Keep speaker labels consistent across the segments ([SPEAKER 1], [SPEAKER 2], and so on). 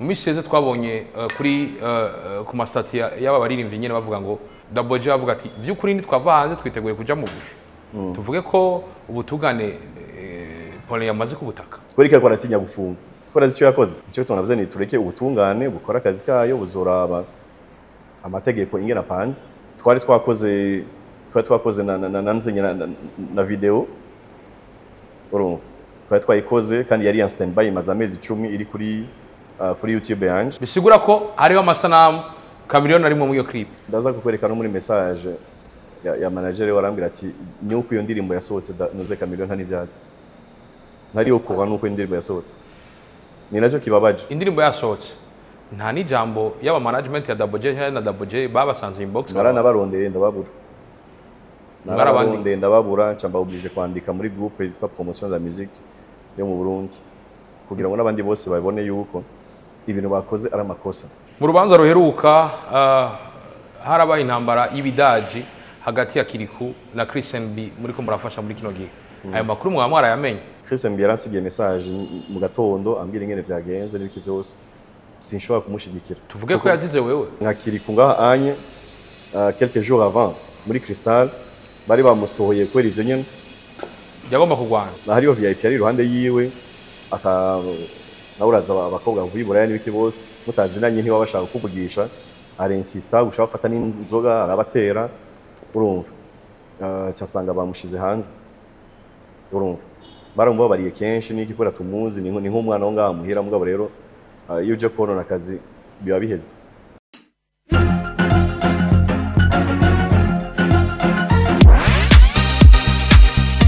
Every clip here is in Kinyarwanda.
[SPEAKER 1] Mumisheze twabonye kuri ku mastati y'aba baririmbyi nyene bavuga ngo Daboje avuga ati vy'ukuri ntitwava hanze twiteguye kuja mu busho. Tuvuge ko ubutugane Paulin yamaze kubutaka.
[SPEAKER 2] Kwereka ko aratinya gufunga. Kora icyo yakoze. Icyo tunavuze ni tureke ubutungane bukora akazi kayo buzoraba amategeko ingena panze. Twari twakoze na video. Urumva. Twari twayikoze kandi yari standby imaze amezi 10 iri kuri YouTube yanje.
[SPEAKER 1] Bisigura ko hariho amasanamu Chameleone ari mu iyo clip.
[SPEAKER 2] Ndaza kukwereka no muri message ya manager warambira ati nuko iyo ndirimbo yasohotse noze Chameleone nta n'ivyatsi. Ntariyo kuva nuko indirimbo yasohotse. Ni nacyo kibabaje.
[SPEAKER 1] Indirimbo yasohotse. Nta ni jambo y'aba management ya Daboje na Daboje babasanze inbox.
[SPEAKER 2] Baranabarondeye ndababura. Narabarondeye ndababura cyamba oblige kwandika muri groupe yitwa promotion de la musique yo mu Burundi kugira ngo nabandi bose babone yuko ibintu bakoze ari amakosa.
[SPEAKER 1] Mu rubanza ruheruka harabaye intambara y'ibidaji hagati ya KIRIKOU na Christian B muri ko murafasha muri kino gihe. Ayo makuru mwamwara yamenye.
[SPEAKER 2] Christian B yaransigiye message mu gatondo ambira ingene vyagenze n'ibiki byose. Sinshobora kumushigikira.
[SPEAKER 1] Tuvuge ko yazize wewe.
[SPEAKER 2] Nka KIRIKOU ngaha anye quelques jours avant muri Crystal bari bamusohoye kwera ivyo nyene.
[SPEAKER 1] Yagomba kugwana.
[SPEAKER 2] Hariyo VIP ari iruhande yiwe nauraza abakobwa mvuyibura n'ibiki bose mutazinanye ntibabashaka kuvugisha ari insista gushaka fata n'inzoga arabatera urumva cyasanga bamushize hanze urumva barumva bariye kenshi n'iki kora tumuzi ni nk'umwana wo ngaha muhira mugabo rero iyo uje konona akazi biba biheze.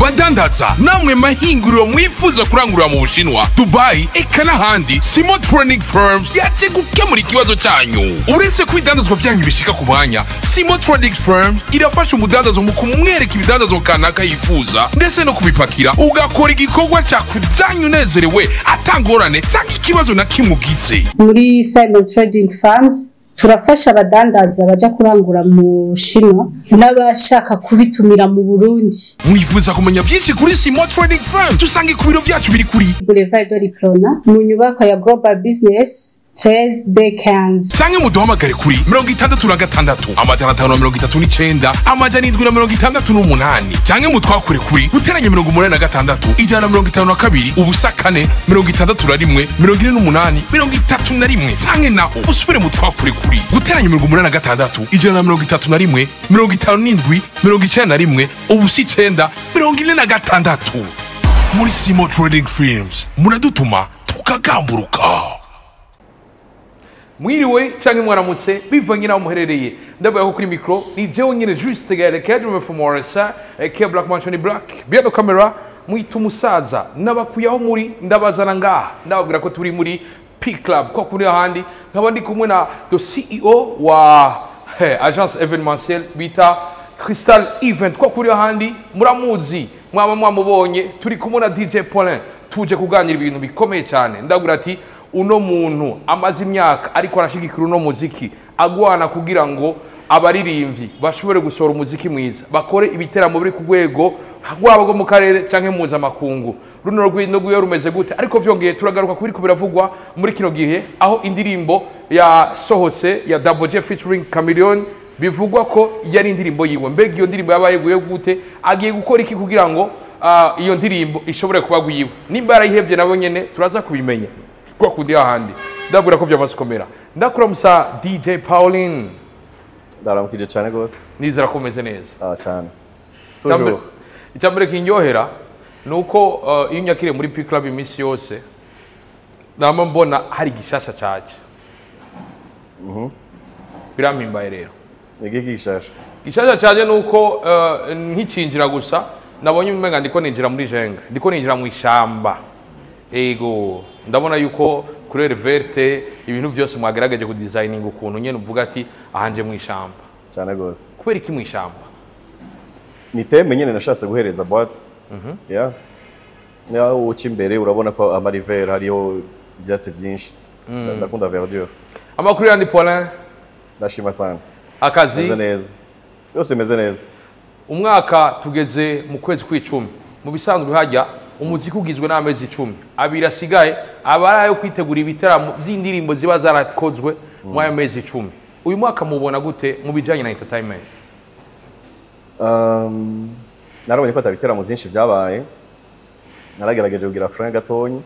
[SPEAKER 3] Badandaza namwe mahinguriro mwifuza kurangurira mu Bushinwa, Dubai, eka n'ahandi, Simo Training Firms yaje gukemura ikibazo cyanyu. Uretse kwidandazwa vyanyu bishika ku mwanya, Simo Training Firms irafasha umudandazo mu kumwereka ibidandazo kanaka yifuza ndetse no kubipakira ugakora igikorwa cyakuzanyu nezerewe atangorane cyangwa ikibazo na kimugize.
[SPEAKER 4] Muri Simo Trading Firms turafasha abadandaza baja kurangura mu Bushinwa n'abashaka kubitumira mu Burundi.
[SPEAKER 3] Mwifuza kumenya byinshi kuri Simo Trading Firm tusange ku biro byacu biri kuri
[SPEAKER 4] Boulevard de Diplona mu nyubako ya Global Business 13 Bekans.
[SPEAKER 3] Sange muduhamagare kuri 66 539 768 cyangwa mutwakure kuri uteranye 86 152 ubusa 4 61 48 31 sange naho usubire mutwakure kuri uteranye 86 131 57 91 ubusa 9 46 muri Simo Trading Firms muradutuma tukagamburuka.
[SPEAKER 1] Mwiriwe cyangwa mwaramutse bivanye naho muherereye ndabaye kuri micro ni jewe nyine juste gale cadre from Morisa ke Black Mansion Black behind the camera mwitu musaza nabakuyaho muri ndabazana ngaha ndababwira ko turi muri P Club ko kuri ahandi nkaba ndi kumwe na the CEO wa agence événementielle bita Crystal Event ko kuri ahandi muramuzi mwamubonye turi kumwe na DJ Paulin tuje kuganira ibintu bikomeye cyane ndabwira ati uno muntu amaze imyaka ariko arashigikira uno muziki agwana kugira ngo abaririmbyi bashobore gusohora umuziki mwiza bakore ibiteramo biri ku rwego rwabo mu karere canke muza makungu runo rwino gwiyo rumeze gute ariko vyongeye turagaruka kubiri kubiravugwa muri kino gihe aho indirimbo ya sohotse ya Daboje featuring Chameleone bivugwa ko yari indirimbo yiwe mbega iyo ndirimbo yabaye guye gute agiye gukora iki kugira ngo iyo ndirimbo ishobore kuba gwiwe nimba yarayihevye nabo nyene turaza kubimenya kwa kundi ahandi ndabura ko byamaze komera ndakura musa DJ PAULIN
[SPEAKER 2] Ndaramukije cyane gose
[SPEAKER 1] nizera ko meze neza
[SPEAKER 2] cyane toujours
[SPEAKER 1] icyambere kinyohera nuko iyo nyakire muri P Club iminsi yose nama mbona hari gishasha cyaje birampimbaye rero
[SPEAKER 2] igiki
[SPEAKER 1] gishasha cyaje nuko nkicinjira gusa nabonye umenga ndiko ninjira muri jenga ndiko ninjira mu ishamba ego ndabona yuko kuri verte ibintu byose mwagerageje ku designing ukuntu nyene uvuga ati ahanje mu ishamba
[SPEAKER 2] cyane gose
[SPEAKER 1] kubera iki mu ishamba
[SPEAKER 2] ni teme nyene nashatse guhereza boîte ya uci imbere urabona ko amariver hariyo ibyatsi byinshi ndakunda verdure
[SPEAKER 1] amakuru yandi Paulin
[SPEAKER 2] ndashima sana
[SPEAKER 1] akazi
[SPEAKER 2] meze neza yose meze neza
[SPEAKER 1] umwaka tugeze mu kwezi kw'icumi mu bisanzwe hajya umuziki ugizwe n'amezi 10 abiri asigaye aba ari ayo kwitegura ibitaramo by'indirimbo ziba zarakozwe mu ayo mezi 10 uyu mwaka mubona gute mu bijanye na entertainment?
[SPEAKER 2] Narabonye ko atabiteramo byinshi byabaye, naragerageje kugira franc gatonyi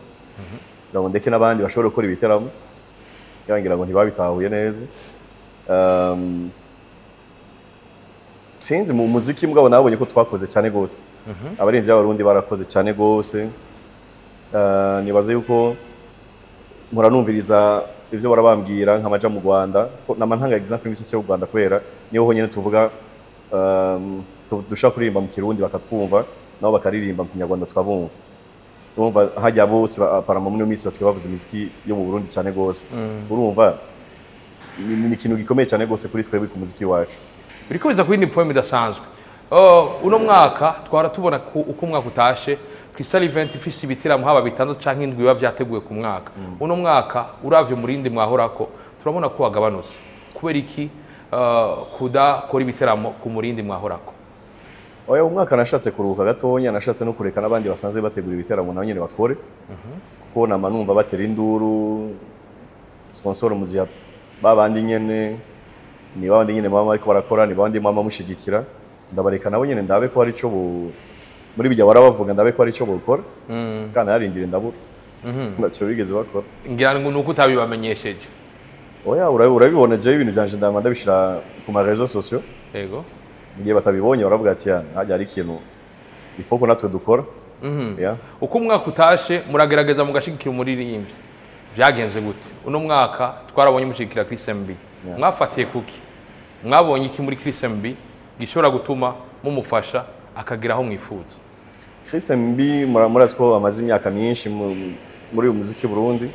[SPEAKER 2] ngo ndeke n'abandi bashobora gukora ibiteramo ngira ngo ntibabitahuye neza. Sinzi mu muziki mugabo nabonye ko twakoze cyane gose, abarinzi b'abarundi barakoze cyane gose. Nibaze yuko muranumviriza ivyo barabambwira nk'amaja mu Rwanda, namantanga example y'imisozi y'u Rwanda kubera niho honyene tuvuga dushaka kuririmba mu Kirundi bakatwumva nabo bakaririmba mu Kinyarwanda twabumva. Urumva hajya bose parama muri misi basigaye bavuza imiziki yo mu Burundi cyane gose. Urumva ni ikintu gikomeye cyane gose kuri twebwe ku muziki wacu.
[SPEAKER 1] Biriko biza kuri ni poem idasanzwe. Uno mwaka twara tubona uko umwaka utashe Crystal event ifise ibitaramo haba bitandatu canke indwi biba vyateguye ku mwaka. Uno mwaka uravye murindi mwahorako turabona ko wagabanutse. Kubera iki kudakora ibitaramo ku murindi mwahorako?
[SPEAKER 2] Oya umwaka nashatse kuruhuka gatonya, nashatse no kureka n'abandi basanzwe bategura ibiteramo nabo nyene bakore. Kuko namanumva batera induru sponsor muziya babandi nyene ni babandi nyene mama ariko barakora, ni babandi mama mushigikira, ndabareka nabo nyene ndabe ko ari cyo muri bijya warabavuga ndabe ko ari cyo bukora. Kana yarindire ndabura ntacyo bigeze bakora.
[SPEAKER 1] Ngira ngo nuko utabibamenyesheje.
[SPEAKER 2] Oya urabibona je ibintu byanje ndamanda bishira ku ma réseaux sociaux.
[SPEAKER 1] Yego.
[SPEAKER 2] Ngiye batabibonye baravuga ati hajya ari ikintu ifoko natwe dukora.
[SPEAKER 1] Uko umwaka utashe muragerageza mugashigikira umuririmbyi vyagenze gute? Uno mwaka twarabonye mushigikira Chris MB. Mwafatiye kuki? Mwabonye iki muri Chris MB gishobora gutuma mumufasha akagira aho mwifuza?
[SPEAKER 2] Chris MB murazi ko amaze imyaka myinshi muri uyu muziki Burundi.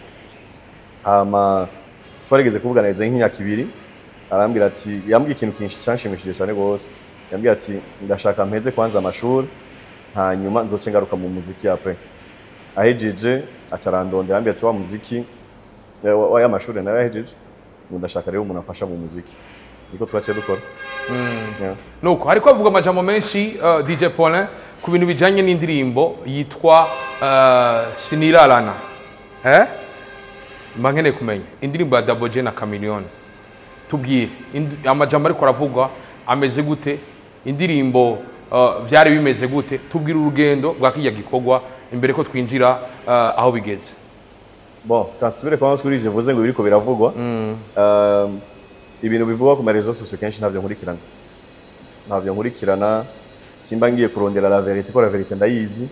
[SPEAKER 2] Twarigeze kuvugana neza nk'imyaka 2 arambwira ati yambwiye ikintu kinshi cyanshimishije cyane gose. Yambwiye ati ndashaka mpeze kwanza amashuri hanyuma nzoce ngaruka mu muziki après. Ahejeje acarandonde yambwiye ati wa muziki wa y'amashuri nawe ahejeje ndashaka rero umuntu afasha mu muziki. Niko twaciye dukora.
[SPEAKER 1] Nuko hariko avuga amajambo menshi DJ Paulin ku bintu bijanye n'indirimbo yitwa Sinirarana. Mangene kumenya indirimbo ya Double J na Chameleone. Tubwire amajambo ariko aravugwa ameze gute? Indirimbo vyari bimeze gute? Tubwire urugendo bwa kijya gikogwa imbere ko twinjira aho bigeze.
[SPEAKER 2] Bon, kasubire kwa skuri je vuze ngo biriko biravugwa. Ibintu bivugwa ku ma réseaux sociaux kenshi ntavyo nkurikirana. Simba ngiye kurondera la vérité ko la vérité ndayizi.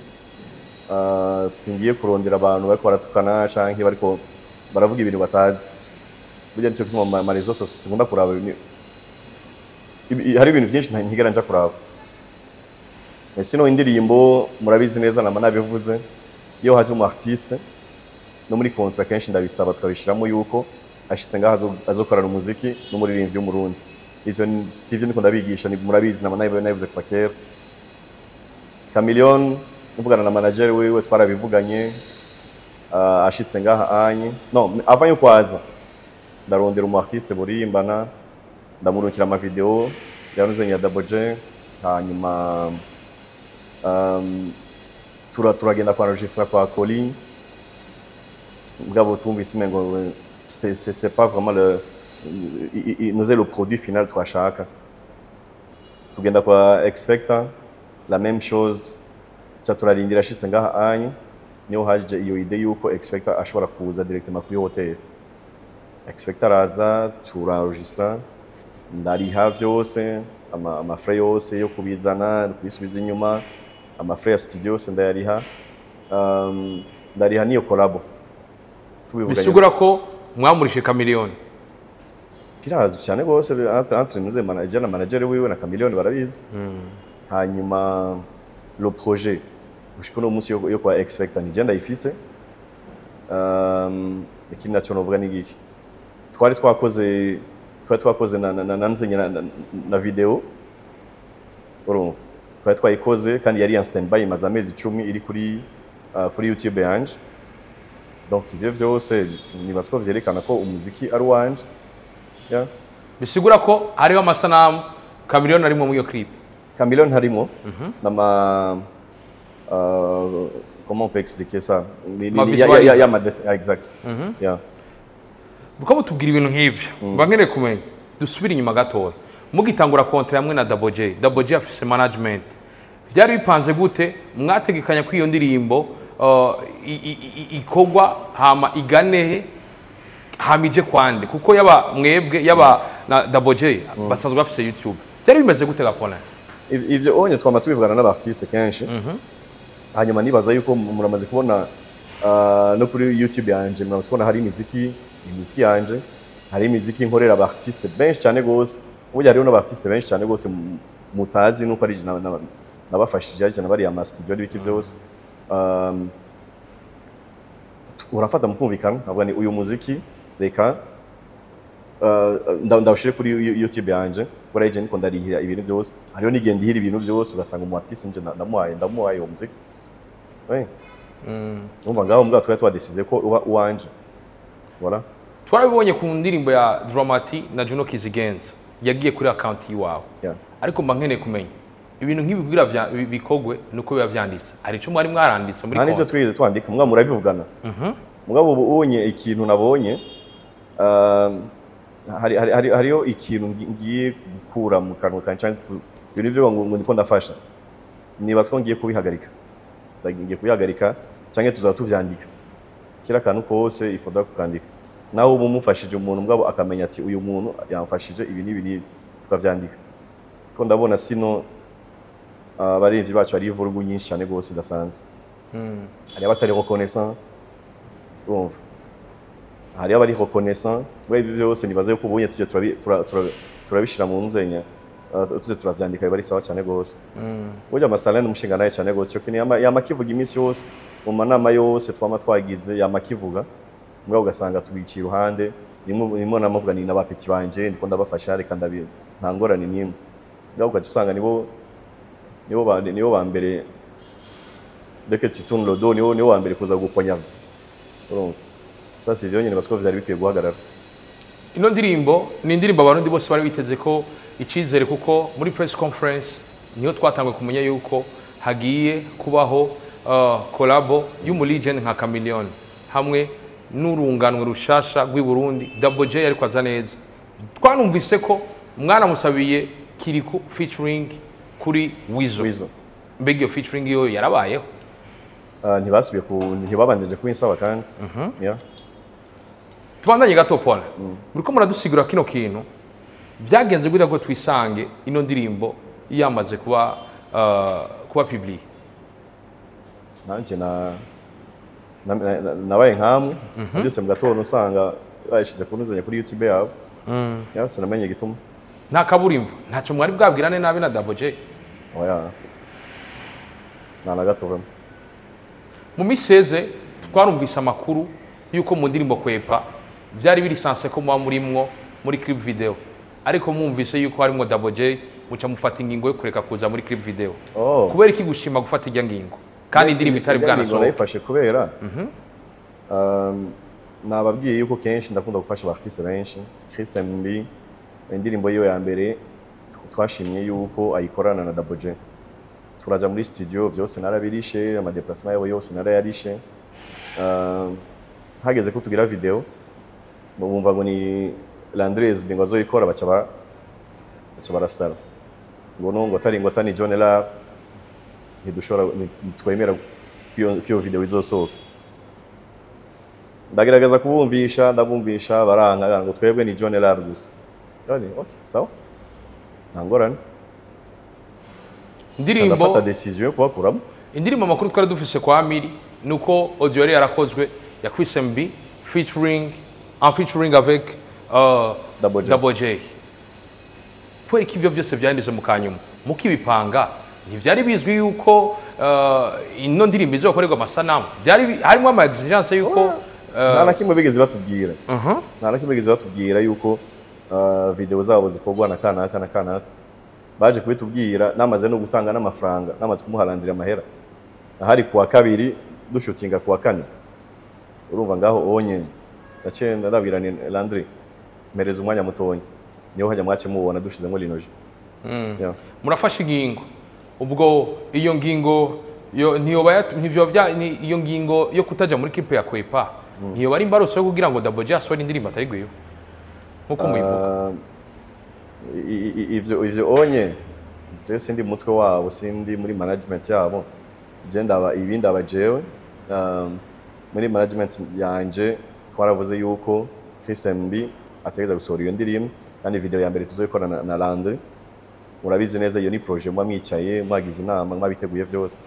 [SPEAKER 2] Singiye kurondera abantu bariko baratukana canke bariko baravuga ibintu batazi. Burya nicyo kuma ma réseaux sociaux sikunda kuraba hari ibintu byinshi ntigera nja kuraba. Sino indirimbo murabizi neza nabivuze iyo haje umu artiste no muri contrat kenshi ndabisaba tukabishiramo yuko ashitse ngaho azokorana umuziki n'umuririmbyi w'umurundi. Ivyo sivyo niko ndabigisha ni murabizi nabivuze kwa kera. Chameleone mvugana na manager wewe twarabivuganye ashitse ngaho anye no avant yo kwaza ndarondera umu artiste burimbana ndamurukira ama video yanuze ya Double J hanyuma turagenda kwa enregistrer kwa PAULIN. Mugabo tumvise umengo c'est pas vraiment le produit final twashaka. Tugenda kwa X Factor la même chose, turarindira ashitse ngaha anye niho haje iyo idée yuko X Factor ashobora kuza directement kuri hotel. X Factor aza turaenregistrer ndariha byose ama frais yose yo kubizana kubisubiza inyuma, ama frais ya studio yose ndayariha. Ndariha niyo collabo.
[SPEAKER 1] Bisigura ko mwamurishe Chameleone.
[SPEAKER 2] Kirazi cyane gose entre nous manager na manager wiwe na Chameleone barabizi. Hanyuma le projet ushikono umunsi yo kwa X Factor ni genda ifise. Ikindi naco novuga ni giki. Twari twakoze na video. Urumva. Twari twayikoze kandi yari en standby imaze amezi 10 iri kuri YouTube yanje. Donc ivyo vyose nibaza ko vyerekana ko umuziki ari wanje.
[SPEAKER 1] Bisigura ko hariho amasanamu Chameleone arimo muri iyo clip.
[SPEAKER 2] Chameleone harimo comment on peut expliquer ça? Exact. Yeah.
[SPEAKER 1] Buko mutubwira ibintu nk'ibyo. Bangene kumenya. Dusubira inyuma gatoya. Mugitangura kontra hamwe na Double J afise management. Vyari bipanze gute mwategekanya ko iyo ndirimbo ikogwa hama iganehe hamije kwande kuko yaba mwebwe yaba na Double J basanzwe bafise YouTube. Byari bimeze gute gapona?
[SPEAKER 2] Ivyo onye twama tubivugana n'abartiste kenshi. Hanyuma nibaza yuko muramaze kubona no kuri YouTube yanje muramaze kubona hari imiziki yanje, hari imiziki nkorera abartiste benshi cyane gose. Uburyo hariho n'abartiste benshi cyane gose mutazi nuko ari nabafashije cyane bari ama studio n'ibiki byose. Urafata mukumvikana avuga ni uyu muziki reka ndawushire kuri YouTube yanje kuri agent ko ndarihira ibintu byose hariho nigenda ihira ibintu byose ugasanga mu artiste nje ndamuhaye uwo muziki numva ngaho mbwa twari twadesize ko uba uwanje voilà
[SPEAKER 1] twarabibonye ku ndirimbo ya Dramati na Juno Kizigenza yagiye kuri account yiwawe ariko mba nkeneye kumenya ibintu nk'ibibwira bikogwe nuko biba vyanditse ari cyo mwari mwaranditse muri
[SPEAKER 2] konti nivyo twize twandika mbwa murabivugana mugabo ubonye ikintu nabonye hariyo ikintu ngiye gukura mu kanwa kanje ibintu byo ngo ndiko ndafasha nibaza ko ngiye kubihagarika cyangwa tuzaba tuvyandika kira kantu kose ifoda kukandika nawe ubu mufashije umuntu mugabo akamenya ati uyu muntu yamfashije ibi n'ibi tukavyandika ko ndabona sino abarinzi bacu ari ivurugu nyinshi cyane gose ndasanze hari abatari reconnaissant urumva hari abari reconnaissant we byose nibaze yuko ubonye tuje turabishira mu nzenya tuze turavyandika bari sawa cyane gose burya amasalene umushinga naye cyane gose cyo kini yamakivuga iminsi yose mu manama yose twama twagize yamakivuga mbwa ugasanga tubiciye iruhande nimwe namavuga ni n'abapeti banje ndiko ndabafasha reka ndabi ntangorane nimwe ngaho ugasanga nibo ba mbere deke tu tournes le dos nibo ba mbere kuza guponya urumva ça c'est vyonyine parce que vyari bikwiye guhagarara
[SPEAKER 1] ino ndirimbo ni indirimbo abantu bose bari biteze ko icizere kuko muri press conference niyo twatangwe kumenya yuko hagiye kubaho collabo y'umu legend nka Chameleone hamwe n'urunganwe rushasha rw'i Burundi Double J ariko aza neza twanumvise ko mwana musabiye KIRIKOU featuring kuri Wizo mbega iyo featuring yo yarabayeho
[SPEAKER 2] ntibasubiye ntibabandije kubinsaba kandi
[SPEAKER 1] tubandanye gato Paul uriko muradusigura kino kintu byagenze gute ngo twisange ino ndirimbo yamaze kuba public
[SPEAKER 2] nanje nabaye nkamwe ndetse mu gatondo usanga bayishize kunuzanya kuri YouTube yabo yase namenye gituma
[SPEAKER 1] nta kaburimvo ntacyo mwari bwabwirane nabi na Double J
[SPEAKER 2] oya nana gato
[SPEAKER 1] mu miseze twarumvise amakuru yuko mu ndirimbo kwepa byari biri sanse ko muba murimwo muri clip video ariko mwumvise yuko harimo Double J muca mufata ingingo yo kureka kuza muri clip video kubera iki gushima gufata ijya ngingo kandi indirimbo itari bwanasohoka
[SPEAKER 2] nayifashe kubera nababwiye yuko kenshi ndakunda gufasha abartiste benshi Christian Mbi indirimbo yiwe ya mbere twashimye yuko ayikorana na Double J turaja muri studio byose narabirishe ama déplacement yabo yose narayarishe hageze ko tugira video bumva ngo ni Landrez bingo azoyikora baca barasara ngo atari John la ntidushobora twemera kiyo video izosohoka ndagerageza kubumvisha ndabumvisha baranga ngo twebwe ni John la gusa yani okay sawa ntangorane
[SPEAKER 1] indirimbo
[SPEAKER 2] ndafata decision kwa kuramo
[SPEAKER 1] indirimbo makuru twari dufise kwa Amiri nuko audio yari yarakozwe ya Chris MB featuring avec Double J kweri kivyo byose byandije mu kanyuma mukibipanga ntivyari bizwi yuko ino ndirimbo izokorerwa amasanamu byari harimo ama exigence yuko
[SPEAKER 2] nta nakimwe bigeze batubwira yuko video zabo zikorwa na kanaka baje kubitubwira namaze no gutanga n'amafaranga namaze kumuharandira amahera ahari kuwa kabiri dushutinga kuwa kane urumva ngaho onye ndacenda ndabirane Landry mereza umwanya mutonyi niho hajya mwace mubona dushizemo linoje
[SPEAKER 1] murafasha ingingo ubwo iyo ngingo yo ntivyo iyo ngingo yo kutaja muri kipe ya kwepa niyo bari imbarutso yo kugira ngo Double J asore indirimbo atari gwiyo nkuko muyivuga
[SPEAKER 2] ivyo onye je sindi mutwe wabo sindi muri management yabo je ndaba ibindi abajewe muri management yanje twaravuze yuko Chris MB ategeza gusohora iyo ndirimbo kandi video ya mbere tuzoyikora na Landry murabizi neza iyo ni projet mwa mwicaye mwagize inama mwabiteguye vyose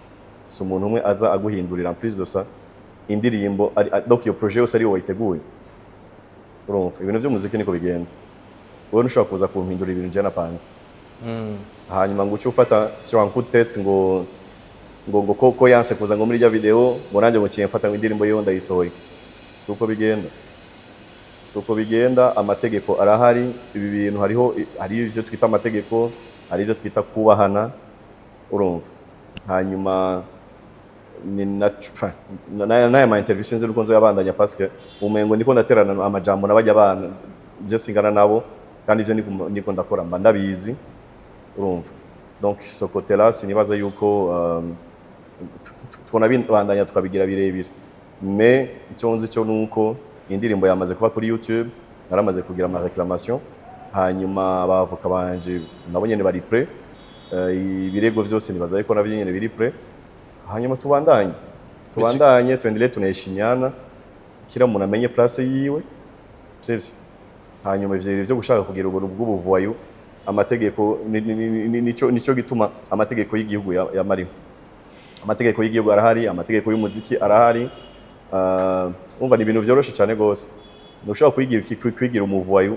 [SPEAKER 2] so umuntu umwe aza aguhindurira plus de ça indirimbo donc iyo projet yose ari wo wayiteguye urumva ibintu by'umuziki niko bigenda wowe ntushobora kuza kumpindura ibintu je napanze hanyuma ngo uce ufata sur un coup de tête ngo koko yanse kuza ngo muri ya video ngo nanjye ngo mfata indirimbo yo ndayisohoye suko bigenda amategeko arahari ibi bintu hari ivyo twita amategeko hari ivyo twita kubahana urumva hanyuma ni na ma interview sinze nuko nzo yabandanya parce que umengo ndiko ndaterana amajambo nabajya abana je singana nabo kandi ivyo ndiko ndakora mba ndabizi urumva donc ce côté là sinibaza yuko twonabandanya tukabigira birebire mais icyo nzi cyo nuko indirimbo yamaze kuva kuri YouTube naramaze kugira ama reclamation hanyuma abavoka banje nabo nyene bari prêt ibirego vyose nibaza yuko nabyo nyene biri prêt hanyuma tubandanye tuendelee tunaheshimiana kila muntu amenye place yiwe sivyo hanyuma ivyo byo gushaka kugira ubuntu bw'ubuvuwayo amategeko nico gituma amategeko y'igihugu yamariho amategeko y'igihugu arahari amategeko y'umuziki arahari umva ni ibintu vyoroshe cyane gose nushaka kwigira umuvuwayo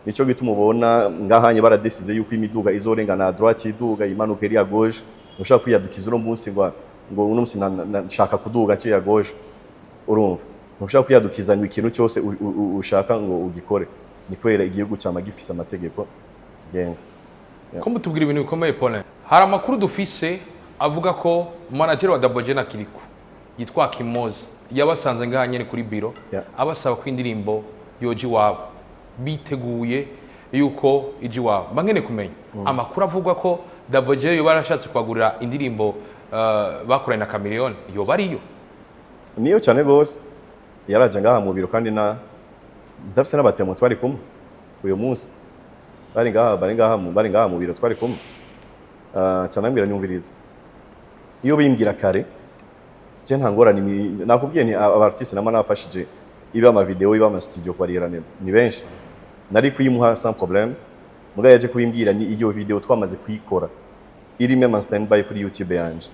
[SPEAKER 2] nico gituma ubona ngahanye baradesize yuko imiduga izorengana à droite iduga imanuka iri à gauche nushaka kwiyadukiza uno munsi ngo uno munsi nashaka kuduga cyo ya gauche urumva nushaka kwiyadukiza ni ikintu cyose ushaka ngo ugikore ni kwera igihugu cyama gifise amategeko genga
[SPEAKER 1] ko mutubwira ibintu bikomeye Paulin hari amakuru dufise avuga ko manager wa Double J na KIRIKOU yitwa Kimoza yabasanze ngahanye kuri biro abasaba ko indirimbo yoji wabo biteguye yuko iji wabo bangene kumenya amakuru avuga ko Double J yo barashatse kwagurira indirimbo bakoranye na Chameleone yo bariyo
[SPEAKER 2] niyo cyane gose yaraje ngaha mu biro kandi ndafise n'abatemo twari kumwe uyu munsi bari ngaha mu biro twari kumwe cyane nyumviriza iyo bimbwira kare je ntangora nakubwiye ni abartiste nama nafashije iba ama video iba ama studio kwarirane ni benshi nari kuyimuha sans problème muga yaje kubimbwira ni iyo video twamaze kuyikora iri meme standby kuri YouTube yanje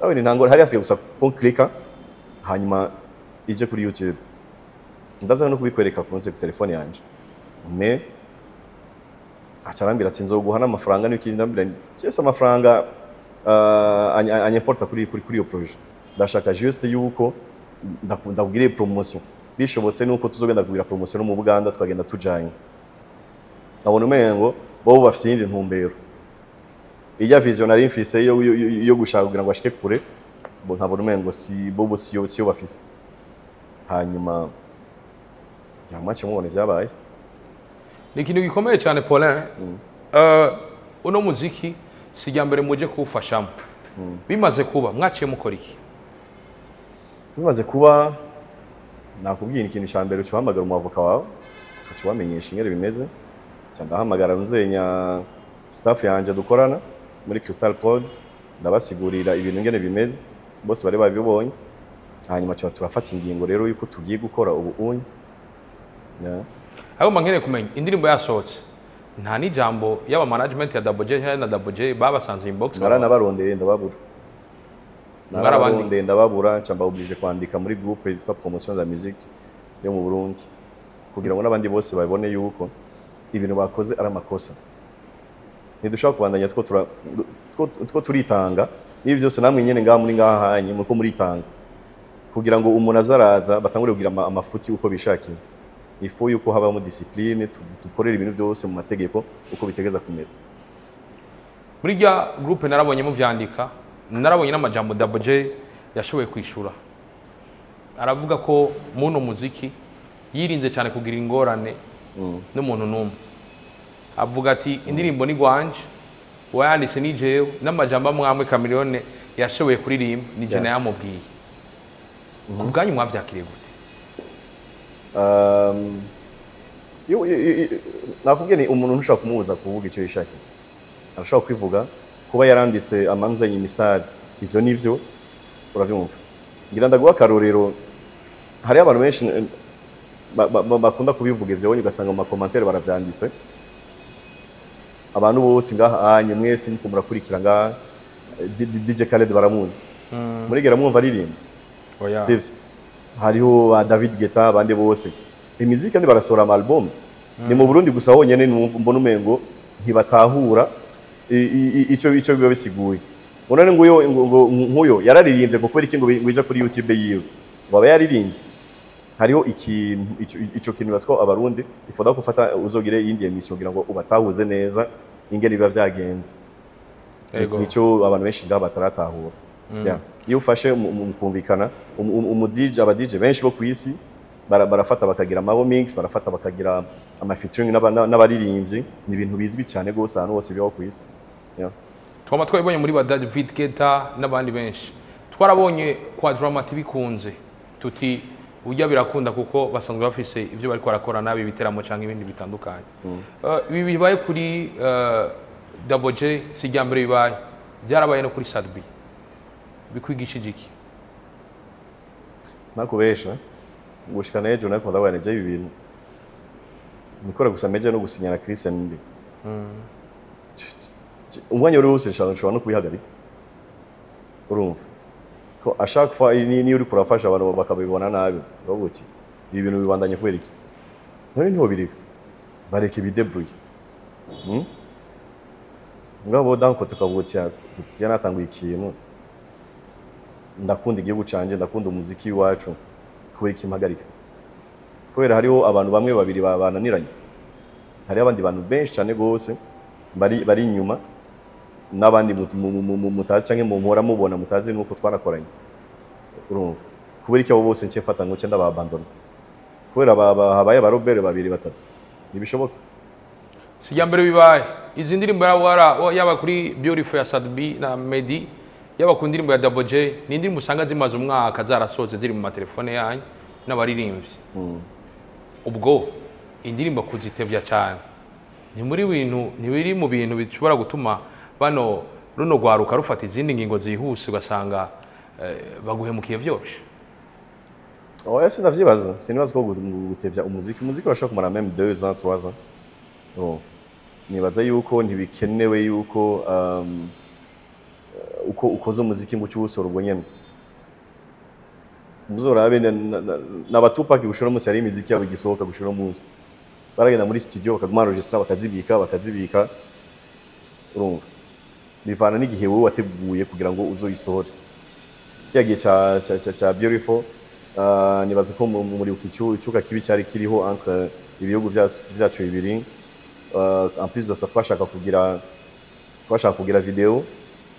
[SPEAKER 2] nawe ni ntangora hari asigaye gusa clicker hanyuma ije kuri YouTube ndaza no kubikwereka ku telefone yanje mais acarambira ati nzoguha n'amafaranga n'iki ndambira cyese amafaranga anyemporta kuri iyo projet ndashaka juste yuko ndakubwire promotion bishobotse nuko tuzogenda kugira promotion no mu Buganda twagenda tujanye nabona umengo bo bafite indi ntumbero ijya visionary mfise yo gushaka kugira ngo ashike kure bo ntabona umengo si bobo siyo bafise hanyuma yamache mubone vyabaye
[SPEAKER 1] ni ikintu gikomeye cyane Paulin uno muziki sijya mbere muje kuwufashamo bimaze kuba mwaciye mukora iki
[SPEAKER 2] bimaze kuba nakubwiye ikintu cya mbere cyuhamagara umwavoka wawe ukabamenyesha ingere bimeze cyangwa ndahamagara nzenya staff yanje dukorana muri Crystal Code ndabasigurira ibintu ngene bimeze bose bari babibonye hanyuma turafata ingingo rero yuko tugiye gukora ubu unye
[SPEAKER 1] aho mangene kumenya indirimbo yasohotse nta ni jambo yaba management ya Double J na Double J babasanze inbox
[SPEAKER 2] baranabarondeye ndababura cyamba oblige kwandika muri groupe yitwa promotion de la musique yo mu Burundi kugira ngo nabandi bose babone yuko ibintu bakoze ari amakosa ntidushaka kubandanya two turitanga n'ibi byose namwe nyene ngaha muri ngaha hanye muko muritanga kugira ngo umuntu azaraza batangure kugira amafuti uko bishakiye ifu yuko habamo discipline dukorera ibintu byose mu mategeko uko bitegeza kumera
[SPEAKER 1] muri rya groupe narabonye muvyandika narabonye n'amajambo Double J yashoboye kwishura aravuga ko muno muziki yirinze cyane kugira ingorane n'umuntu numwe avuga ati indirimbo ni gwanje wayanditse ni jewe n'amajambo amwamwe Chameleone yashoboye kuririmba ni je nayamubwiye ubwanyu mwavyakiriye gute
[SPEAKER 2] nakubwiye ni umuntu ntushobora kumubuza kuvuga icyo yishakiye arashobora kwivuga kuba yaranditse amanzanye imisitari ivyo nivyo uravyumva ngira ndaguha akarorero hari abantu benshi bakunda kubivuga ivyo ugasanga mu makomantere baravyanditse abantu bose ngaha anye mwese niko murakurikira ngaha DJ Khaled baramuzi murigera mwumva aririmba
[SPEAKER 1] oya
[SPEAKER 2] sivyo hariho ba David Guetta abandi bose imiziki kandi barasohora ama album ni mu Burundi gusa honyene mbona umengo ntibatahura ico biba bisiguye Unone nguyo yararirimbye kuko iki ngo wija kuri YouTube yiwe waba yaririmbye hariho ico kintu basiko abarundi ifoda gufata uzogire yindi emission kugira ngo ubatahuze neza ingene biba vyagenze nico abantu benshi ngaba bataratahura iyo ufashe kumvikana aba DJ benshi bo kwisi barafata bakagira amabo mix barafata bakagira ama featuring n'abaririmbyi ni ibintu bizwi cyane gose ahantu hose bibaho kwisi
[SPEAKER 1] twama twabonye muri ba David Guetta n'abandi benshi twarabonye kwa Drama TV bikunze tuti ujya birakunda kuko basanzwe bafise ivyo bari kwarakora nabi biteramo cyangwa ibindi bitandukanye ibi bibaye kuri Double J sijyambere bibaye byarabaye no kuri Sadbi bikwigishije iki
[SPEAKER 2] nakubesha gushikana ejo nako ndabana je ibintu nikora gusa meje no gusinyana Christian ndi umwanya wose nshobora no kubihagarika urumva ko ashaka fa ni uri kurafasha abantu bakabibona nabi bavuga ibi bintu bibandanye kwera iki none ntiho birika bareke bidebrouille ngabo danko tukavuga ati natanguye ikintu ndakunda igihugu canje ndakunda umuziki wacu kubera iki mpagarika kubera hariho abantu bamwe babiri bananiranye hari abandi bantu benshi cyane gose bari inyuma n'abandi mutazi canke muhora mubona mutazi nuko twarakoranye urumva kubera iki abo bose ncefata ngo cyenda babandona kubera habaye ba Robert babiri batatu nibishoboka
[SPEAKER 1] sijyambere bibaye izi ndirimbo yaba kuri Beautiful ya Sadbi na Medi yaba ku ndirimbo ya Double J ni indirimbo usanga zimaze umwaka zarasoze ziri mu matelefone yanyu n'abaririmbyi ubwo indirimbo kuzitevya cyane ni muri biri mu bintu bishobora gutuma bano runo gwaruka rufata izindi ngingo zihuse ugasanga baguhemukiye vyoshe
[SPEAKER 2] oya sinavyibaza ko gutevya umuziki urashobora kumara même 2 ans 3 ans nibaza yuko ntibikenewe yuko uko ukoze umuziki ngo cyusoro ubwo nyene muzorabe n'abatupa gushora munsi ari imiziki yabo gisohoka gushora munsi baragenda muri studio bakaguma registra bakazibika urumva bivana n'igihe wowe wateguye kugira ngo uzoyisohore cyagiye cha Beautiful nibaza ko muri ukicuka kibi cyari kiriho entre ibihugu byacu bibiri en plus de ça twashaka kugira video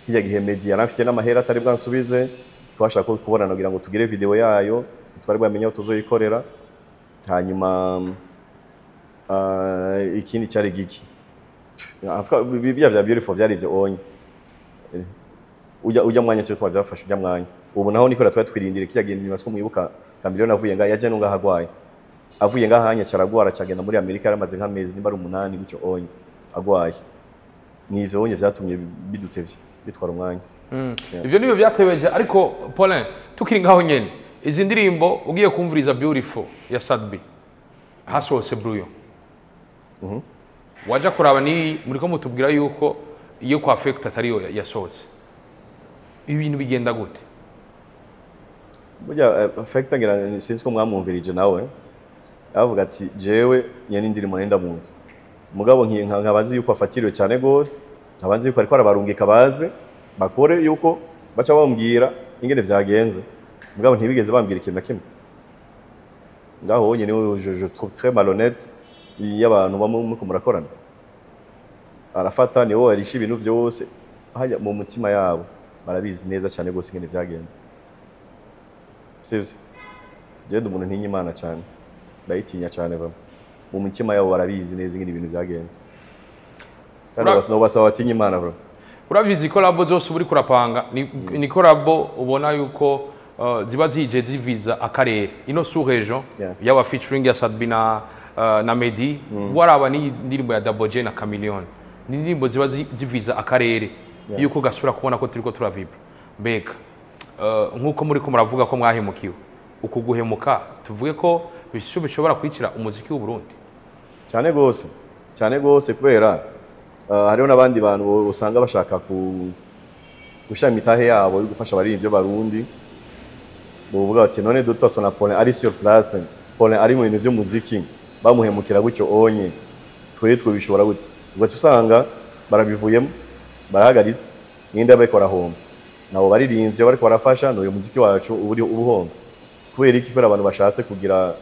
[SPEAKER 2] kijya gihe Media yarafite n'amahera atari bwansubize twashaka kubona kugira ngo tugire video yayo twari bwamenye aho tuzoyikorera hanyuma ikindi cyari giki bibya bya Beautiful byari byo onye ujya mwanya cyo twabyafashe ujya mwanya ubu naho nikora twatwirindire kijya gihe nibasko mwibuka Kamiliyoni avuye nga yaje nunga hagwaye avuye nga hanya caragwara cyagenda muri Amerika yaramaze nk'amezi nimba ari 8 gucyo onye agwaye nivyo onye vyatumye bidutevye bitwara umwanya
[SPEAKER 1] ivyo nibyo byatebeje ariko Paulin tukiri ngaho nyene izi ndirimbo ugiye kumvuriza Beautiful ya Sadbi hasose Bruyo waja kuraba ni muri ko mutubwira yuko iyo kwa affect atariyo yasohotse ibintu bigenda gute
[SPEAKER 2] burya affect ngira sinzi ko mwamwumvirije nawe avuga ati jewe nyene indirimo nenda munsi mugabo nkabazi yuko afatiriwe cyane gose abanzi yuko ariko arabarungika baze bakore yuko baca bambwira ingene vyagenze mugabo ntibigeze bambwira ikintu na kimwe ngaho nyene je trouve très malhonnête y'abantu bamuko murakorana arafata ni wowe arisha ibintu byose hajya mu mutima yabo barabizi neza cyane gose ingene vyagenze sivyo je umuntu ntinyimana cyane bayitinya cyane bamwe mu mutima yabo barabizi neza ingene ibintu vyagenze kandi basaba batinya imana bro
[SPEAKER 1] urabizi collabo zose uri kurapanga ni collabo ubona yuko ziba zije ziviza akarere ino sous region yaba featuring ya Sadbina na Medi waraba ni ndirimbo ya Double J na Chameleone ni ndirimbo ziba ziviza akarere yuko gasubira kubona ko turiko turavibra mbega nkuko muri ko muravuga ko mwahemukiwe ukuguhemuka tuvuge ko bishobora kwicira umuziki w'u Burundi
[SPEAKER 2] cyane gose kubera hariho n'abandi bantu usanga bashaka gushira imitahe yabo yo gufasha abaririmbyi b'abarundi buvuga ati none dutwaso na Paulin ari sur place Paulin ari mu bintu by'umuziki bamuhemukira gutyo onye twe bishobora gute ubwo tusanga barabivuyemo barahagaritse ninde abekora homba nabo baririmbyi bariko barafasha no uyu muziki wacu uburi ubuhomvye kubera iki kubera abantu bashatse kugira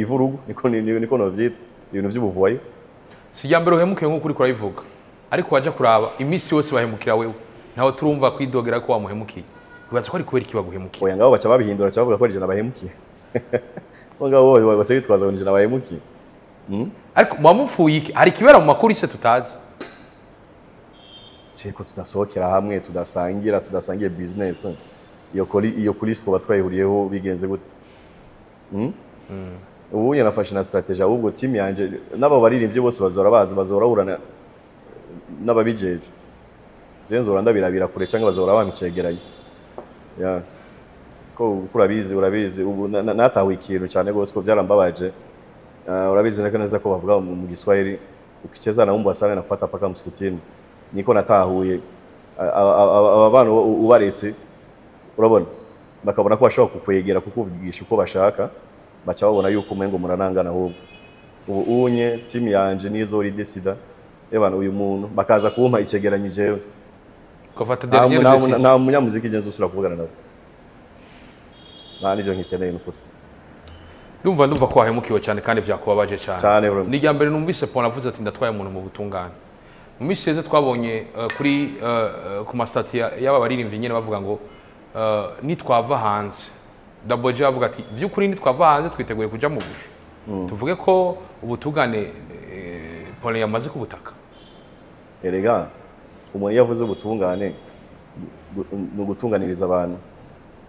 [SPEAKER 2] ivurugu niko novyita ibintu by'ubuvuye
[SPEAKER 1] sijambere uhemukiye nko kuri kurayivuga ariko waje kuraba imisi yose bahemukira wewe naho turumva kwidogera ko wamuhemukiye bibaza ko ari kubera iki baguhemukiye
[SPEAKER 2] oya ngabo baca babihindura cyavuga ko ari jana bahemukiye ngabo baca bitwaza ngo jana bahemukiye
[SPEAKER 1] ariko mwamupfuye iki hari kibera mu makuru ise tutazi
[SPEAKER 2] cyeko tudasohokera hamwe tudasangiye business iyo kuri twa twayihuriyeho bigenze gute ubu nafashe na strategy ahubwo team yanje nabo baririmbye bose bazora urana n'ababijeje Jenzo ndabirabira kure cyangwa bazora bamicegeranye ya ko urabizi ubu natawe ikintu cyane gose ko byarambabaje urabizi neza ko bavuga mu Giswahili ukicheza na umbu asana nafuata paka msikitini niko natahuye aba bana ubaretse urabona bakabona ko bashaka kukwegera kukuvugisha uko bashaka baca babona yuko umengo muranangana ahubwo ubu unye team yanje nizo ri decida ebana uyu muntu bakaza kumpa icegeranyo jewe
[SPEAKER 1] kofata dernier
[SPEAKER 2] nta munyamuziki genzo usura kuvugana nawe nani byo nkikeneye n'ukuri
[SPEAKER 1] ndumva ko wahemukiwe cyane kandi vyakubabaje
[SPEAKER 2] cyane
[SPEAKER 1] ni rya mbere numvise Paul avuze ati ndatwaye umuntu mu butungane mu miseze twabonye kuri ku mastati y'aba baririmbyi nyene bavuga ngo nitwava hanze Double J avuga ati vy'ukuri nitwava hanze twiteguye kuja mu busho tuvuge ko ubutungane Paul yamaze kubutaka
[SPEAKER 2] erega umuntu yavuze ubutungane no gutunganiriza abantu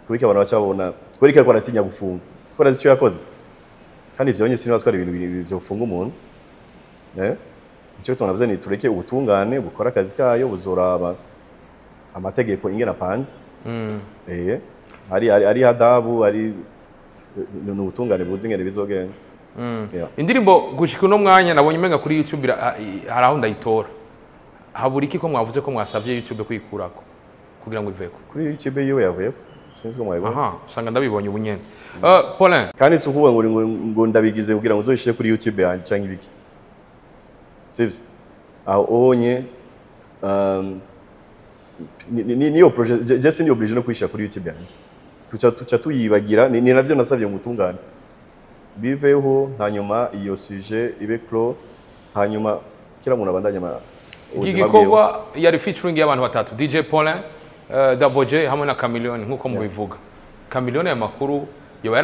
[SPEAKER 2] kubika abantu bacabona kwereka ko aratinya gufunga ko arazi icyo yakoze kandi vyonye sinibazwa ko ari ibintu byo gufunga umuntu icyo tunavuze ni tureke ubutungane bukora akazi kayo buzoraba amategeko ingena panze ari hadabu ari n'ubutungane buzi ingene bizogenda
[SPEAKER 1] indirimbo gushika uno mwanya nabonye menga kuri YouTube hari aho ndayitora habura iki ko mwavuze ko mwasavye YouTube kwikurako kugira ngo iveko
[SPEAKER 2] kuri YouTube yiwe yavuye sinzi ko mwayibona
[SPEAKER 1] usanga ndabibonye ubunyene Paulin
[SPEAKER 2] kandi sukuba ngo ndabigize kugira ngo uzoshire kuri YouTube yanje cyangwa ibiki sivyo aho onye niyo projet just ni obligé no kwishira kuri YouTube yanje tuca tuyibagira ni navyo nasavye mu tungane biveho hanyuma iyo sujet ibe clos hanyuma kila muntu abandanya
[SPEAKER 1] igikorwa yari featuring y'abantu batatu DJ Paulin Double J hamwe na Chameleone nkuko mubivuga Chameleone ya makuru yo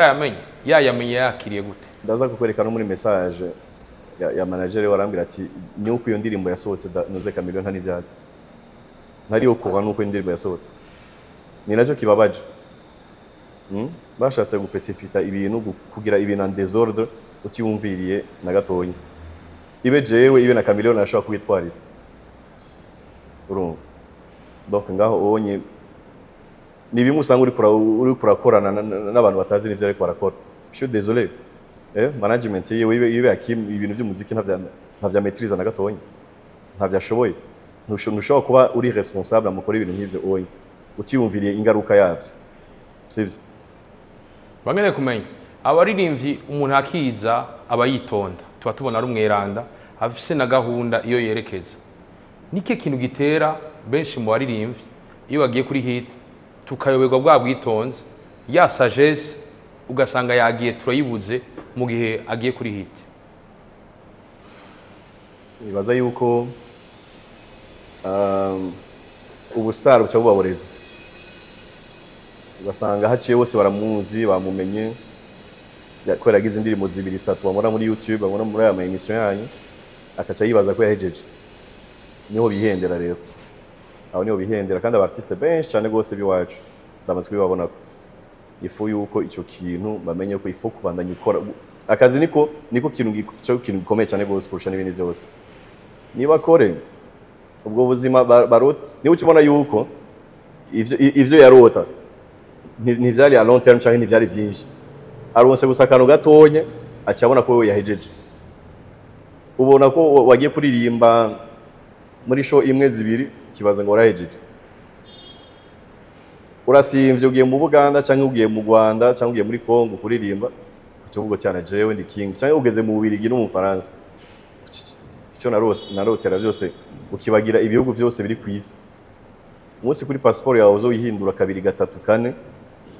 [SPEAKER 1] yayamenye yakiriye gute
[SPEAKER 2] ndaza kukwerekana muri message ya manager warambira ati ni uko iyo ndirimbo yasohotse noze Chameleone nta n'ivyatsi ntari ukora nuko indirimbo yasohotse ni nacyo kibabaje bashatse guprecipita ibintu kugira ibintu en désordre utiyumviriye na gatonya ibe jewe ibe na Chameleone ashobora kwitwarira urumva donc ngaho onye ni bimwe usanga uri kurakorana n'abantu batazi n'ivyo ariko barakora je suis désolé management ibe akim ibintu by'umuziki ntavya maîtrise na gatonya ntavyashoboye ntushobora kuba uri responsable amukora ibintu nk'ivyo onye utiyumviriye ingaruka yavyo sivyo
[SPEAKER 1] bangene kumenya abaririmbyi umuntu akiza abayitonda tuba tubona ari umweranda afise na gahunda iyo yerekeza nike kintu gitera benshi mu baririmbyi iyo bagiye kuri hit tukayoberwa bwa bwitonze ya sagesse ugasanga yagiye turayibuze mu gihe agiye kuri hit
[SPEAKER 2] ibaza yuko ubustar buca bubaboreza ugasanga haciye bose baramuzi bamumenye yakoragize indirimbo zibiri zitatu bamura muri YouTube bamura muri aya emission yanyu akaca yibaza ko yahejeje niho bihendera rero aho niho bihendera kandi abartiste benshi cyane gose biwacu ndamaze kubibabona ko ifu yuko ico kintu bamenye ko ifu kubandanya ukora akazi niko kintu gikomeye cyane gose kurusha n'ibindi byose niba kore ubwo buzima barota niba ukibona yuko ivyo yarota ntivyari a long term cyangwa ntivyari byinshi aronse gusa akantu gatonye acabona ko yahejeje ubona ko wagiye kuririmba muri show imwe zibiri kibaza ngo warahejeje urasimvye ugiye mu Buganda cyangwa ugiye mu Rwanda cyangwa ugiye muri Congo kuririmba cyo cyane jewe ndi king cyangwa ugeze mu Bubiligi no mu Faransa icyo narotera byose ukibagira ibihugu byose biri ku isi umunsi kuri passport yawe uzoyihindura 2 3 4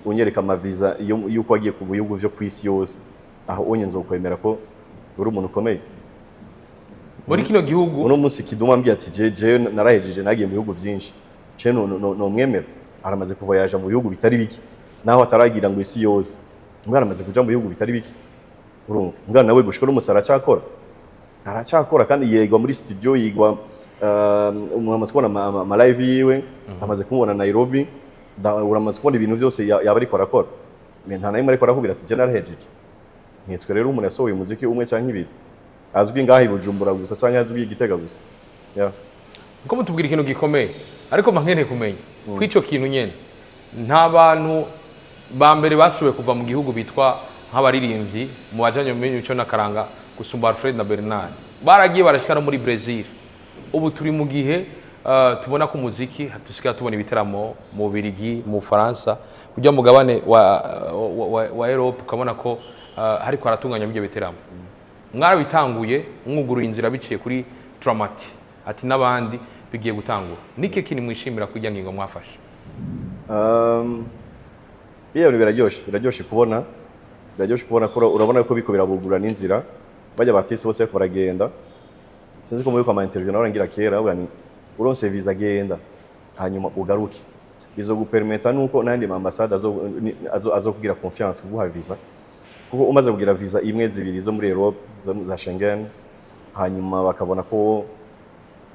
[SPEAKER 2] unyereka amaviza yuko wagiye ku bihugu byo ku isi yose aho onye nzokwemera ko uri umuntu ukomeye
[SPEAKER 1] muri kino gihugu
[SPEAKER 2] uno munsi Kiduma ambye ati je narahejeje nagiye mu bihugu byinshi je no mwemera aramaze kuvoyaja mu bihugu bitari biki naho ataragira ngo isi yose umwana amaze kuja mu bihugu bitari biki urumva umwana nawe gushika n'umusara aracyakora kandi yegwa muri studio yigwa uramaze kubona ama live yiwe amaze kumubona Nairobi uramaze kubona ibintu byose yaba ariko arakora nta nayo ariko arakubwira ati je narahejeje nkitswe rero umuntu yasohoye umuziki umwe cyangwa ibiri azwi ngaho Bujumbura gusa cyangwa azwi Igitega gusa
[SPEAKER 1] uko mutubwira ikintu gikomeye ariko mankeneye kumenya kw'ico kintu nyene nta bantu ba mbere bashoboye kuva mu gihugu bitwa nk'abaririmbyi mu bajanye mu mico n'akaranga gusumba Alfred na Bernard baragiye barashika no muri Brazil ubu turi mu gihe tubona ko umuziki dusigaye tubona ibiteramo mu Bubiligi mu Faransa kujya mu mugabane wa Europe ukabona ko hariko haratunganya ibyo biteramo mwarabitanguye mwugurura inzira biciye kuri Dramati ati n'abandi bigiye gutangura nike kini mwishimira kujya ngingo mwafashe biraryoshe kubona ko urabona ko biko birabugura n'inzira bajya batisi bose ko baragenda sinzi ko muri kwa interview narangira kera avuga ni uronse visa agenda hanyuma ugaruke bizo gupermeta nuko nandi ambassade azokugira confiance kuguha visa kuko umaze kugira visa imwe zibiri zo muri Europe za Schengen hanyuma bakabona ko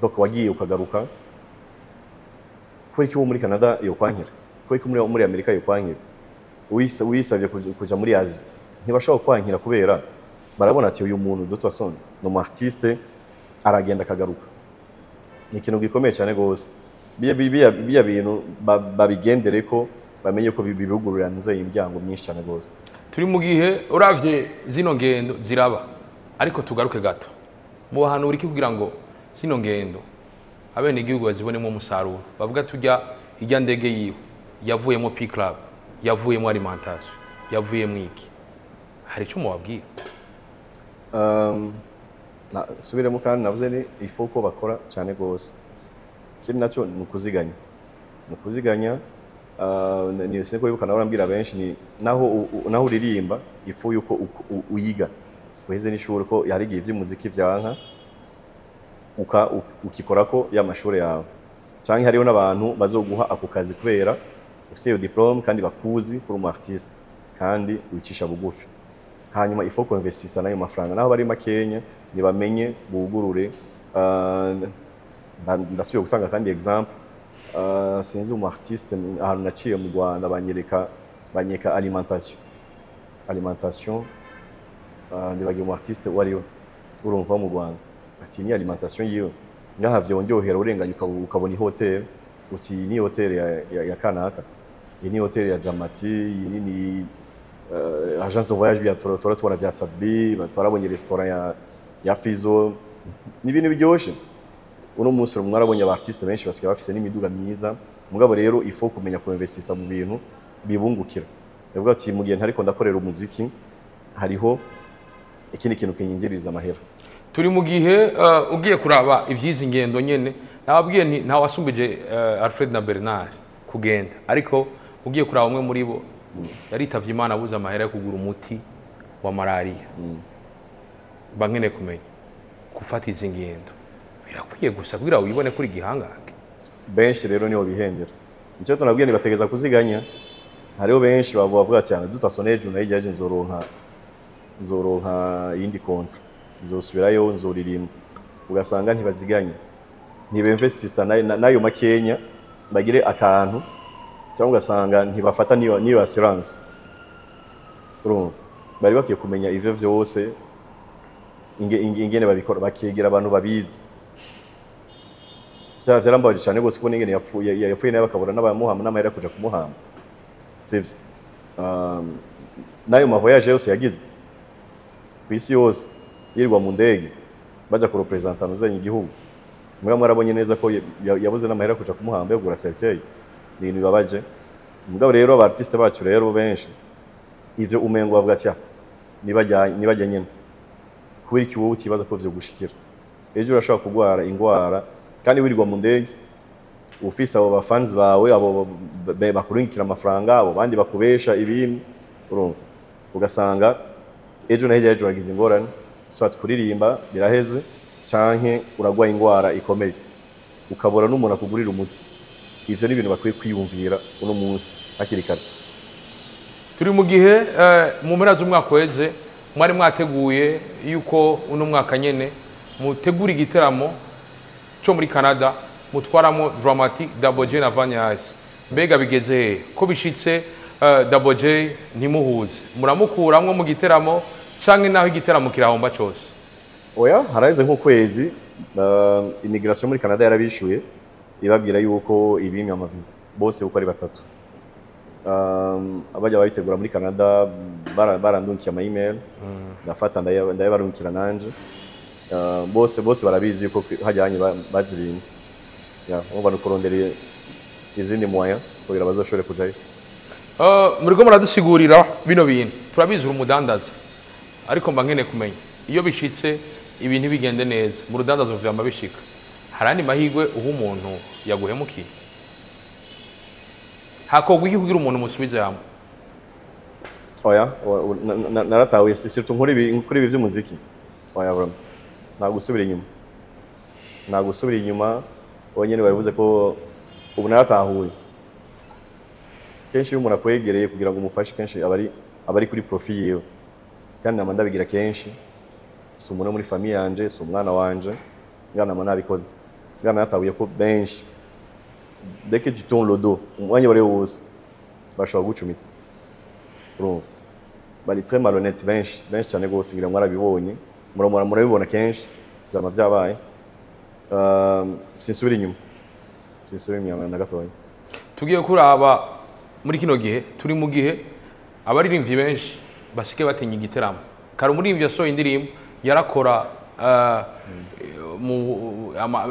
[SPEAKER 1] doko wagiye ukagaruka ko muri Canada yo kwankira ko muri Amerika yo kwankira wisabye kuja muri Asia ntibashaka kwankira kubera barabona ati uyu muntu Dotwason no artiste aragenda akagaruka ni ikintu gikomeye cyane gose biya bintu babigendere ko bamenye ko bibugurura nze imiryango myinshi cyane gose turi mu gihe uravye zino ngendo ziraba ariko tugaruke gato mu hantu uri kugira ngo zino ngendo abene igihugu bazibonemo umusaruro bavuga tujya ijya ndege yiwe yavuyemo P Club yavuyemo alimentation yavuyemo iki hari cyo mubabwira
[SPEAKER 2] subiremo kandi navuze ni ifu ko bakora cyane gose kiri nacyo ni ukuziganya ni seko yibuka nabambira benshi ni naho uririmba ifu yuko uyiga weze n'ishuri ko yari giye ivy'umuziki vyanka ukikora ko y'amashuri yawe cyangwa hariho n'abantu bazoguha ako kazi kubera ufite iyo diplome kandi bakuzi kuri umu artiste kandi wicisha bugufi hanyuma ifo ko investisa nayo mafaranga naho bari makenya nibamenye bugurure ndasubiye gutanga kandi example sinzi umu artiste ahantu naciye mu Rwanda banyeka alimentation nibagiye umu artiste wariyo urumva mu Rwanda ati ni alimentation yiwe ngaha vyonjohera urenganya ukabona hotel uti ni hotel ya Kanaka ni hotel ya Dramati ni agence de voyage bya tora vya Sabi twarabonye restaurant ya Fizo ni ibintu byoshe uno munsi mwarabonye abartiste benshi basigaye bafise n'imiduga myiza mugabo rero ifo kumenya ko investisa mu bintu bibungukira yavuga ati mu gihe ntariko ndakorera umuziki hariho ikindi kintu kinyingiriza amahera
[SPEAKER 1] turi mu gihe ugiye kuraba ivyizi ngendo nyene nababwiye nti nta wasumbije Alfred na Bernard kugenda ariko ugiye kuraba umwe muri bo yaritavye Imana abuza amahera yo kugura umuti wa malaria bankene kumenya gufata izi ngendo birakwiye gusa kugira uyibone kuri gihangange
[SPEAKER 2] benshi rero niho bihendera nicyo tunabwiye ni bategeza kuziganya hariho benshi bavuga cyane dutasoneje unayijaje nzoronka yindi kontra nzosubirayo nzoririmba ugasanga ntibaziganye ntibinvestisa nayo makenya bagire akantu cyangwa ugasanga ntibafata niyo assurance urumva bari bakiye kumenya ivyo vyose ingene babikora bakegera abantu babizi vyarambaje cyane gose kubona ingene yapfuye nayo bakabura n'abamuhamba n'amahera kuja kumuhamba sivyo nayo mavoyage yose yagize kwisi yose yirwa mu ndege baja ku representant uzanye igihugu mwe mwarabonye neza ko yabuze n'amahera kuja kumuhamba yo gura cercueil ni bibabaje mugabo rero aba artiste bacu rero benshi ivyo umengo bavuga ati nibajya nyene kubera iki wowe ukibaza ko vyo gushikira ejo urashobora kugwara ingwara kandi wirirwa mu ndege ufise abo bafans bawe abo bakurungikira amafaranga abo bandi bakubesha ibintu urumva ugasanga ejo na hirya ejo wagize ingorane soit kuririmba biraheze canke uragwa ingwara ikomeye ukabura n'umuntu akugurira umuti ivyo ni ibintu bakwiye kwiyumvira uno munsi hakiri kare
[SPEAKER 1] turi mu gihe mu mpera z'umwaka weze mwari mwateguye yuko uno mwaka nyene mutegura igiteramo cyo muri Canada mutwaramo Dramatic Double J na Vanyas mbega bigeze ko bishitse Double J ntimuhuze muramukuramwo mu giteramo canke naho igiteramo kirahomba cyose
[SPEAKER 2] oya haraize nk'ukwezi immigration muri Canada yarabishuye ibabwira yuko ibimya amaviza bose uko ari batatu abajya bayitegura muri Canada barandunkiye ama email ndafata ndayabarungikira nanje bose barabizi yuko hajyanye bazibinye uba nukurondereye izindi moya kugira bazoshobore kujayo
[SPEAKER 1] muriko muradusigurira bino bintu turabizi uri umudandaza ariko mba nkene kumenya iyo bishitse ibintu bigende neza mu rudandazo vyama bishika harandi mahigwe uho umuntu yaguhemukiye hakogwa iki kugira umuntu musubize hamwe
[SPEAKER 2] oya naratawe surtout nkuri ibi vy'umuziki oya bro nagusubira inyuma wonyene bavuze ko ubu naratahuye kenshi iyo umuntu akwegereye kugira ngo umufashe kenshi abari kuri profil yewe kandi nama ndabigira kenshi si umuntu muri famille yanje si umwana wanje ngana nama nabikoze ngana natahuye ko benshi dès que tu tournes le dos umwanya wari wose bashobora gucumita urumva bari très malhonnête benshi cyane gose ngira mwarabibonye murabibona kenshi byama vyabaye sinsubira inyuma na gatoya
[SPEAKER 1] tugiye kuraba muri kino gihe turi mu gihe abaririmbyi benshi basike batinya igiteramo kare umuririmbyi yasohoye indirimbo yarakora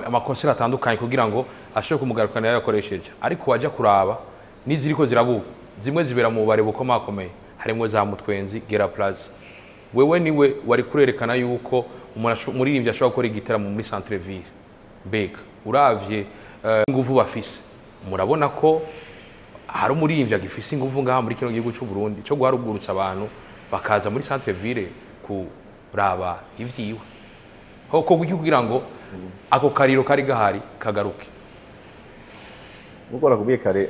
[SPEAKER 1] amakonseri atandukanye kugira ngo ashobore kumugarukana yakoresheje ariko wajya kuraba n'iziriko zirabuka zimwe zibera mu bubare bukomakomeye harimo za Mutwenzi Gera Plaza wewe niwe wari kurerekana yuko umuririmbyi ashobora gukora igiteramo muri centre ville mbega uravye inguvu bafise murabona ko hari umuririmbyi agifise inguvu ngaha muri kino gihugu cy'u Burundi cyo guharugurutsa abantu bakaza muri centre ville kuraba ivyiwe hoko guki kugira ngo ako kariro kari gahari kagaruke
[SPEAKER 2] nuko nakubwiye kare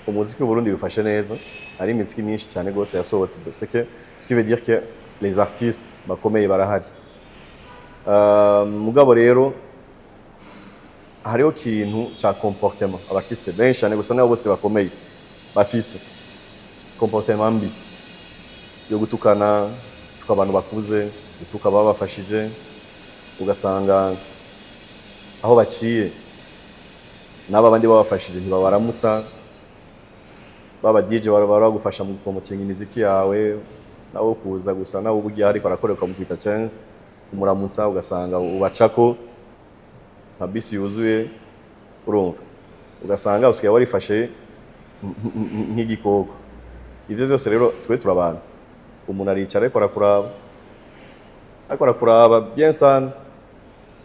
[SPEAKER 2] umuziki w'u Burundi bifashe neza ari imiziki myinshi cyane gose yasohotse ce qui veut dire que les artistes bakomeye barahari mugabo rero hariho kintu cha comportement abartiste benshi cyane gusa nabo bose bakomeye bafise comportement mbi yo gutukana abantu bakuze gutuka babafashije ugasanga aho baciye naba bandi babafashije ntibabaramutsa baba DJ baragufasha mu promoting imiziki yawe nawo kuza gusa nawo ubugiye ariko arakoreka mu kwita chance umuramutsa ugasanga ubacako mabisi yuzuye urumva ugasanga usigaye warifashe nk'igikoko ivyo byose rero twe turabana umuntu aricara ariko arakuraba bien sana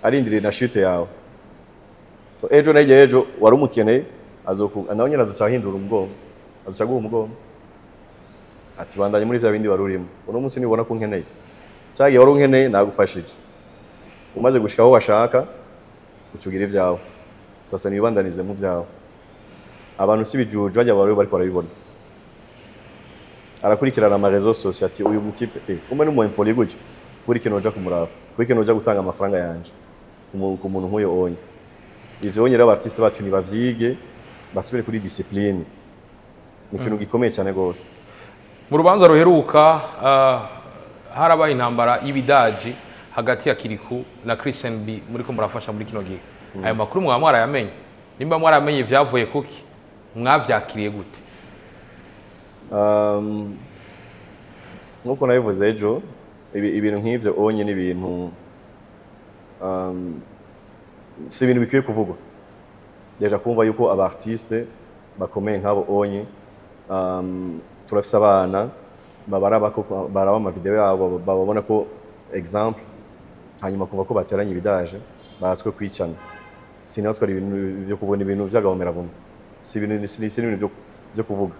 [SPEAKER 2] arindiriye na chute yawe ejo nagiye ejo wari umukeneye nawe nyine azacahindura umugongo azacaguha umugongo ati bandanye muri vya bindi wari urimo uno munsi nibona ko nkeneye cyagiye wari unkeneye nagufashije umaze gushika aho washaka ucugira ivyawe sasa nibandanize mu vyawe abantu si bijuju bajya bariko barabibona arakurikirana ama réseaux sociaux ati uyu mutipe umwe n'umu impoli gutyo kuri kintu uja kumuraba kuri kintu uja gutanga amafaranga yanje ku muntu nk'uyo onye ivyo nyine abartiste bacu nibavyige basubire kuri discipline ni ikintu gikomeye cyane gose.
[SPEAKER 1] Mu rubanza ruheruka harabaye intambara y'ibidaji hagati ya KIRIKOU na Christian B muri ko murafasha muri kino gihe. Ayo makuru mwarayamenye, nimba mwaramenye vyavuye kuki mwavyakiriye gute?
[SPEAKER 2] Nkuko nabivuze ejo, ibintu nk'ivyo onye ni ibintu si ibintu bikwiye kuvugwa. Deja kumva yuko abartiste bakomeye nk'abo onye turafise abana baraba amavideo yabo babona ko example hanyuma kumva ko bateranye ibidaje batswe kwicana. Sinazwe ari ibintu byo kubona ibintu vyagahomera bumwe, si ibintu byo kuvuga.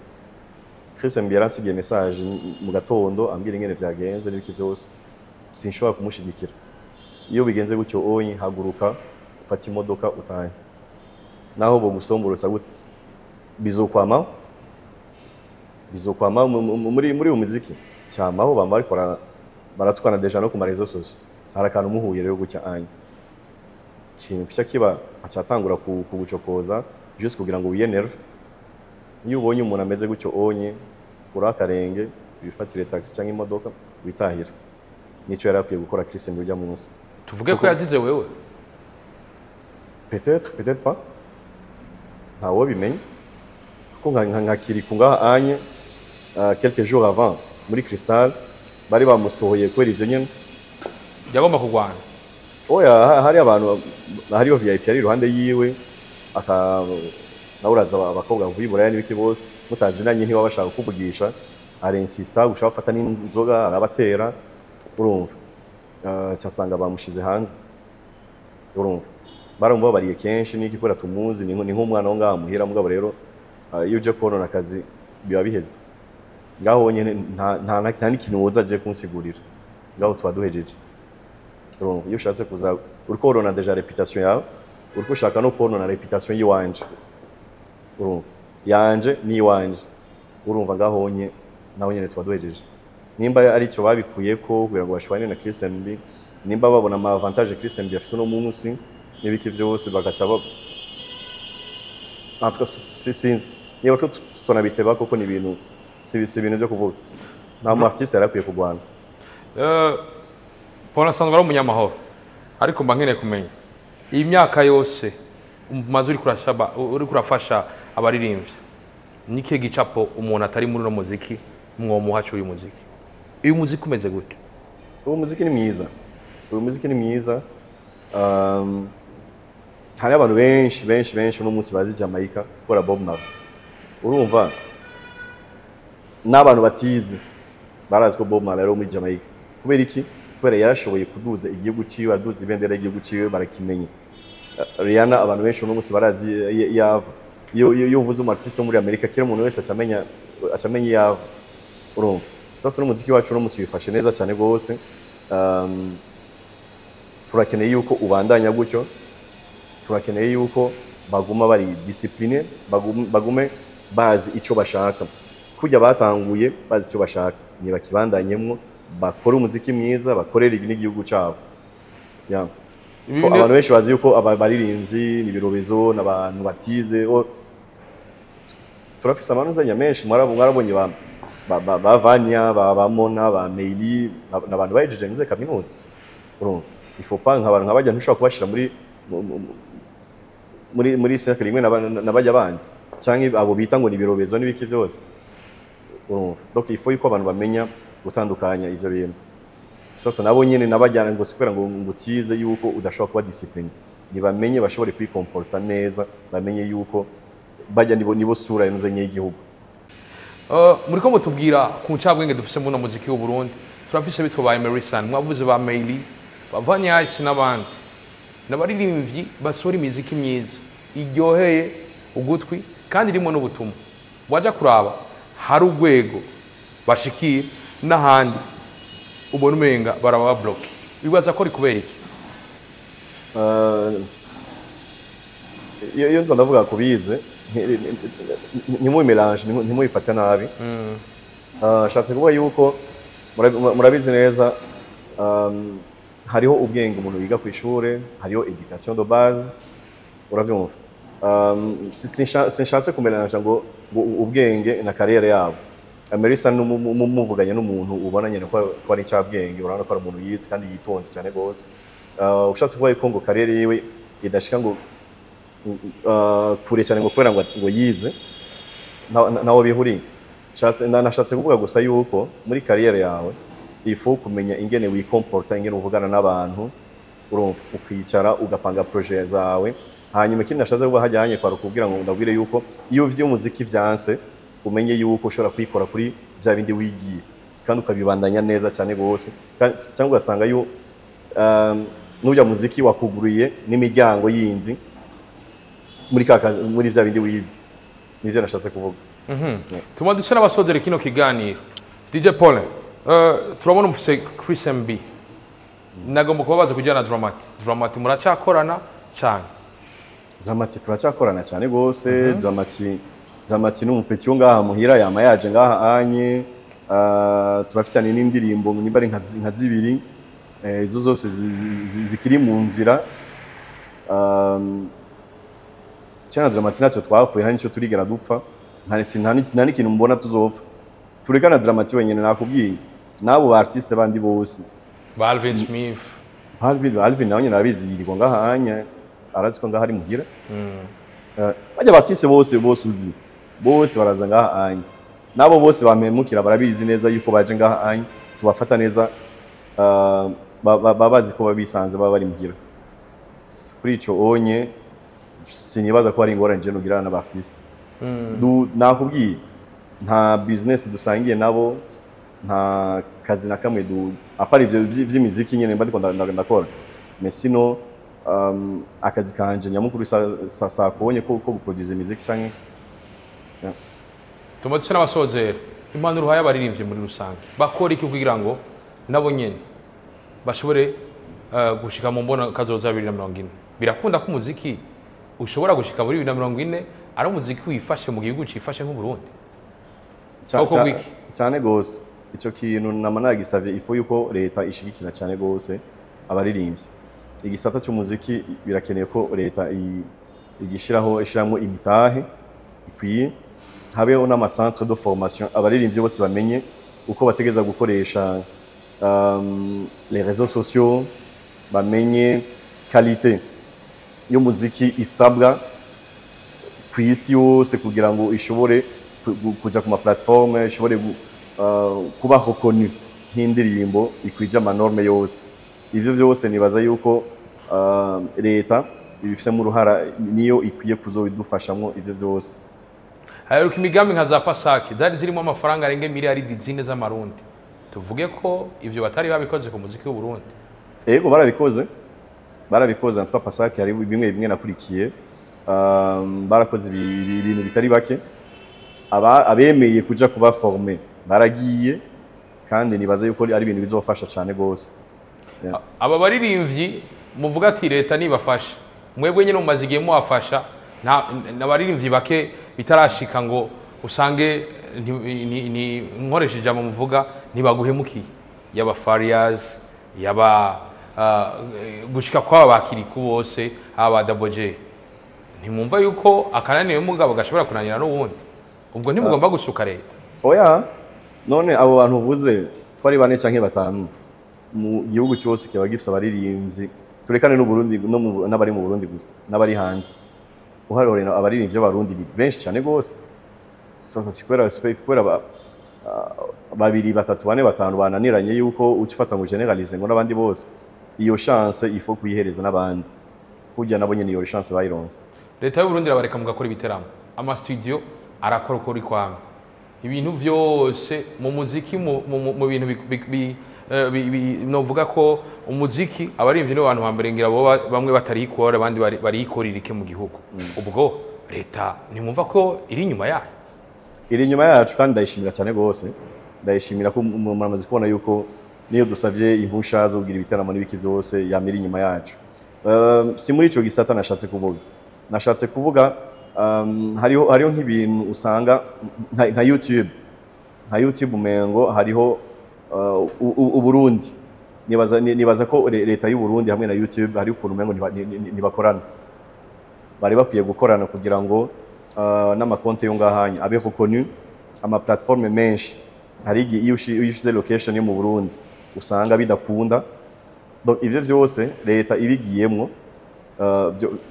[SPEAKER 2] Christian Biera nsigiye message mu gatondo ambwira ingene vyagenze n'ibiki vyose, sinshobora kumushigikira. Iyo bigenze gutyo onye haguruka ufata imodoka utahe, naho bo gusomborotsa gute bizokwama muri umuziki cyamaho bamba ariko baratukana deja no ku marezo sose. Harakantu muhuye rero gutya anye kintu kisha kiba acatangura kugucokoza just kugira ngo wiyenerve. Iyo ubonye umuntu ameze gutyo onye urakarenge bifatire taxi cyangwa imodoka witahira. Nico yarakwiye gukora Christian ujya munsi.
[SPEAKER 1] Tuvuge ko yazize wewe?
[SPEAKER 2] Peut-être pas. Ntawo bimenye. Kuko nka KIRIKOU ngaha anye quelques jours avant muri Crystal bari bamusohoye kwera ivyo nyene.
[SPEAKER 1] Yagomba kugwana.
[SPEAKER 2] Oya hari abantu hariyo VIP ari iruhande yiwe nauraza abakobwa vuyibura n'ibiki bose mutazinanye ntiwabashaka kuvugisha ari insista gushaka gufata n'inzoga arabatera urumva cyasanga bamushize hanze urumva barumva bariye kenshi n'iki kora tumuzi ni nk'umwana wo ngaha muhira mugabo rero iyo uje konona akazi biba biheze ngaho nyene nta n'ikintu woza aje kunsigurira ngaho tuba duhejeje urumva iyo ushatse kuza uriko urona deja reputation yawe uriko ushaka no konona reputation yiwanje urumva yanje ni iwanje urumva ngaho naho nyene tuba duhejeje. Nimba ari cyo babikuye ko kugira ngo bashwane na Christian B, nimba babona ama avantage Christian B afise no munsi n'ibiki vyose bagaca atwa sinzi niba so tunabiteba koko ni ibintu si ibintu byo kuvuga. Nta mu artiste yarakwiye kugwana.
[SPEAKER 1] Pona sandwa ari umunyamahoro ariko mba nkeneye kumenya iyi myaka yose umaze uri kurafasha abaririmbyi nike gicapo umuntu atari muri no muziki mwomuhacu uyu muziki. Uyu muziki umeze gute?
[SPEAKER 2] Uyu muziki ni mwiza. Uyu muziki ni mwiza. Hari abantu benshi no munsi bazi Jamaica kora Bob Marley. Urumva n'abantu batize barazi ko Bob Marley ari muri Jamaica. Kubera iki? Kubera yarashoboye kuduza igihugu ciwe, aduza ibendera igihugu ciwe barakimenye. Rihanna abantu benshi no munsi barazi yava. Iyo uvuze umartiste muri Amerika kira umuntu wese acamenya yava. Urumva sasa n'umuziki wacu no munsi wifashe neza cyane gose. Turakeneye yuko ubandanya gutyo, turakeneye yuko baguma bari discipline, bagume bazi ico bashaka. Kujya batanguye bazi ico bashaka ni bakibandanyemwo bakora umuziki mwiza bakorera igihugu cyabo. Abantu benshi bazi yuko abaririmbyi ni birobezo n'abantu batize. Turafise amanuzanya menshi mwarabonye bavanya bamona ba Meili n'abantu bajeje nze kaminuza. Urumva ifo pa nk'abantu nk'abajya ntushobora kubashira muri cercle imwe n'abajya bandi canke abo bita ngo ni birobezo n'ibiki byose. Urumva donc ifo yuko abantu bamenya gutandukanya ivyo bintu. Sasa nabo nyene nabajyana ngo sikwera ngo ngutize yuko udashobora kuba discipline. Nibamenye bashobore kwikomporta neza, bamenye yuko bajya nibo sura y'umuzanye y'igihugu.
[SPEAKER 1] Muriko mutubwira ku ncabwenge dufise mu muziki w'u Burundi. Turafise bitwa ba Emerson, mwavuze ba Meili, bavanya isi n'abandi. N'abaririmbyi basora imiziki myiza, iryoheye ugutwi kandi irimo n'ubutumwa. Waja kuraba hari urwego bashikiye n'ahandi ubona umenga baraba block. Bibaza ko rikubera iki?
[SPEAKER 2] Iyo ndavuga kubize ntimubimelange ntimubifate nabi. Shatse kuvuga yuko murabizi neza hariho ubwenge umuntu yiga ku ishure, hariho education de base, uravyumva. Sinshatse kumenyesha ngo ubwenge na kariyeri yabo. Amerisa muvuganye n'umuntu ubona nyene ko ari cyabwenge, urabona ko ari umuntu yize kandi yitonze cyane gose. Ushatse kuba ko ngo kariyeri yiwe idashika ngo kure cyane ngo kubera ngo yize nawo bihuri. Nashatse kuvuga gusa yuko muri kariyeri yawe ifu kumenya ingene wikomporta, ingene uvugana n'abantu, urumva ukicara ugapanga projet zawe. Hanyuma ikindi nashatse kuba hajyanye kwa rukubwira ngo ndabwire yuko iyo uvye umuziki vyanse umenye yuko ushobora kwikora kuri bya bindi wigiye kandi ukabibandanya neza cyane gose, cyangwa ugasanga yo n'ujya muziki wakuguriye n'imiryango yindi muri bya bindi wize. Nivyo nashatse kuvuga.
[SPEAKER 1] Tuma dushira abasozera kino kiganiro. DJ Paulin, turabona umufise Chris MB. Nagomba kubabaza kujyana Dramati muracyakorana cyane?
[SPEAKER 2] Dramati turacyakorana cyane gose. Dramati n'umupeti wo ngaha muhira yama yaje ngaha anye. Turafitanye n'indirimbo nimba ari nka zibiri, izo zose zikiri mu nzira. Cyane Dramati nacyo twapfuye nta nicyo turigera dupfa, nta n'ikintu mbona tuzopfa. Turekana Dramati wenyine nakubwiye n'abo ba artiste bandi bose.
[SPEAKER 1] Alvin Smith.
[SPEAKER 2] Alvin nawe nyine abizi yirirwa ngaha anye, arazi ko ngaha ari muhira. Bajya batise bose uzi. Bose baraza ngaha anye. Nabo bose bamemukira barabizi neza yuko baje ngaha anye, tubafata neza, babazi ko babisanze baba bari muhira. Kuri ico onye sinibaza ko ari ingorane je nugirana n'aba artiste. Nakubwiye nta business dusangiye nabo, nta kazi na kamwe apari ivyo vy'imiziki nyene mba ndiko ndakora. Mesino akazi kanje nyamukuru sa kubonye ko guproduce imiziki canke
[SPEAKER 1] tumatse n'abasozera impanuro haya baririmbye muri rusange bakora iki kugira ngo nabo nyene bashobore gushika mu mbona kazoza 2040. Birakunda ko umuziki ushobora gushika muri 2040 ari umuziki wifashe mu gihugu cifashe nk'u Burundi
[SPEAKER 2] cyane gose. Ico kintu namanagisavye ifu yuko leta ishigikira cyane gose abaririmbyi. Igisata cy'umuziki birakeneye ko leta ishiramwo imitahe ikwiye, habeho n'amacentre de formation abaririmbyi bose bamenye uko bategeza gukoresha les réseaux sociaux, bamenye qualité y'umuziki isabwa kw'isi yose kugira ngo ishobore kuja ku ma plateforme, ishobore kuba reconnu nk'indirimbo ikwije amanorme yose. Ivyo byose nibaza yuko leta ibifisemo uruhara niyo ikwiye kuzobidufashamwo ivyo byose.
[SPEAKER 1] Haheruka imigambi nka za Pasake zari zirimo amafaranga arenge miliyari zine z'amarundi. Tuvuge ko ivyo batari babikoze ku muziki w'u Burundi.
[SPEAKER 2] Ego barabikoze natwa Pasake hari bimwe nakurikiye. Barakoze ibintu bitari bake. Abemeye kuja kuba former baragiye kandi nibaza yuko ari ibintu bizofasha cyane gose.
[SPEAKER 1] Aba baririmbyi muvuga ati leta nibafasha, mwebwe nyine mumaze igihe muwafasha, n'abaririmbyi bake bitarashika ngo usange ni nkoresheje ijambo muvuga ntibaguhemukiye, yaba Farias, yaba gushika kwa bakiriku bose, aba Daboje. Ntimwumva yuko akananiwe mugabo gashobora kunanira n'ubundi, ubwo ntimugomba gushuka leta?
[SPEAKER 2] Oya, none abo bantu uvuze ko ari 4 canke 5 mu gihugu cyose kiba gifite abaririmbyi, turekane n'u Burundi n'abari mu Burundi gusa n'abari hanze. Uharore abaririmbyi b'abarundi ni benshi cyane gose. Sasa sikwera babiri batatu bane batanu bananiranye yuko ucifata ngo generalize ngo n'abandi bose. Iyo chance ifo kuyihereza n'abandi. Kujya nabo nyene iyo chance bayironse.
[SPEAKER 1] Leta y'u Burundi rabareka mugakora ibiteramo. Ama studio arakora uko uri kwame. Ibintu byose mu muziki mu bintu novuga ko umuziki abaririmbyi no bantu bambere ngira bamwe batari ikora abandi bari ikoririke mu gihugu. Ubwo leta nimumva ko iri nyuma yayo?
[SPEAKER 2] Iri nyuma yacu kandi ndayishimira cyane gose. Ndayishimira ko muramaze kubona yuko niyo dusavye impusha zo kugira ibiteramo n'ibiki byose yamira inyuma yacu. Si muri ico gisata nashatse kuvuga hariho nk'ibintu usanga nka YouTube umengo hariho Uburundi. Nibaza ko leta y'u Burundi hamwe na YouTube hari ukuntu umengo ntibakorana. bari bakwiye gukorana kugira ngo n'amakonte yo ngahanya abe reconnu ama platforme menshi hari iyo ushize location yo mu Burundi usanga bidakunda donc ivyo vyose leta ibigiyemwo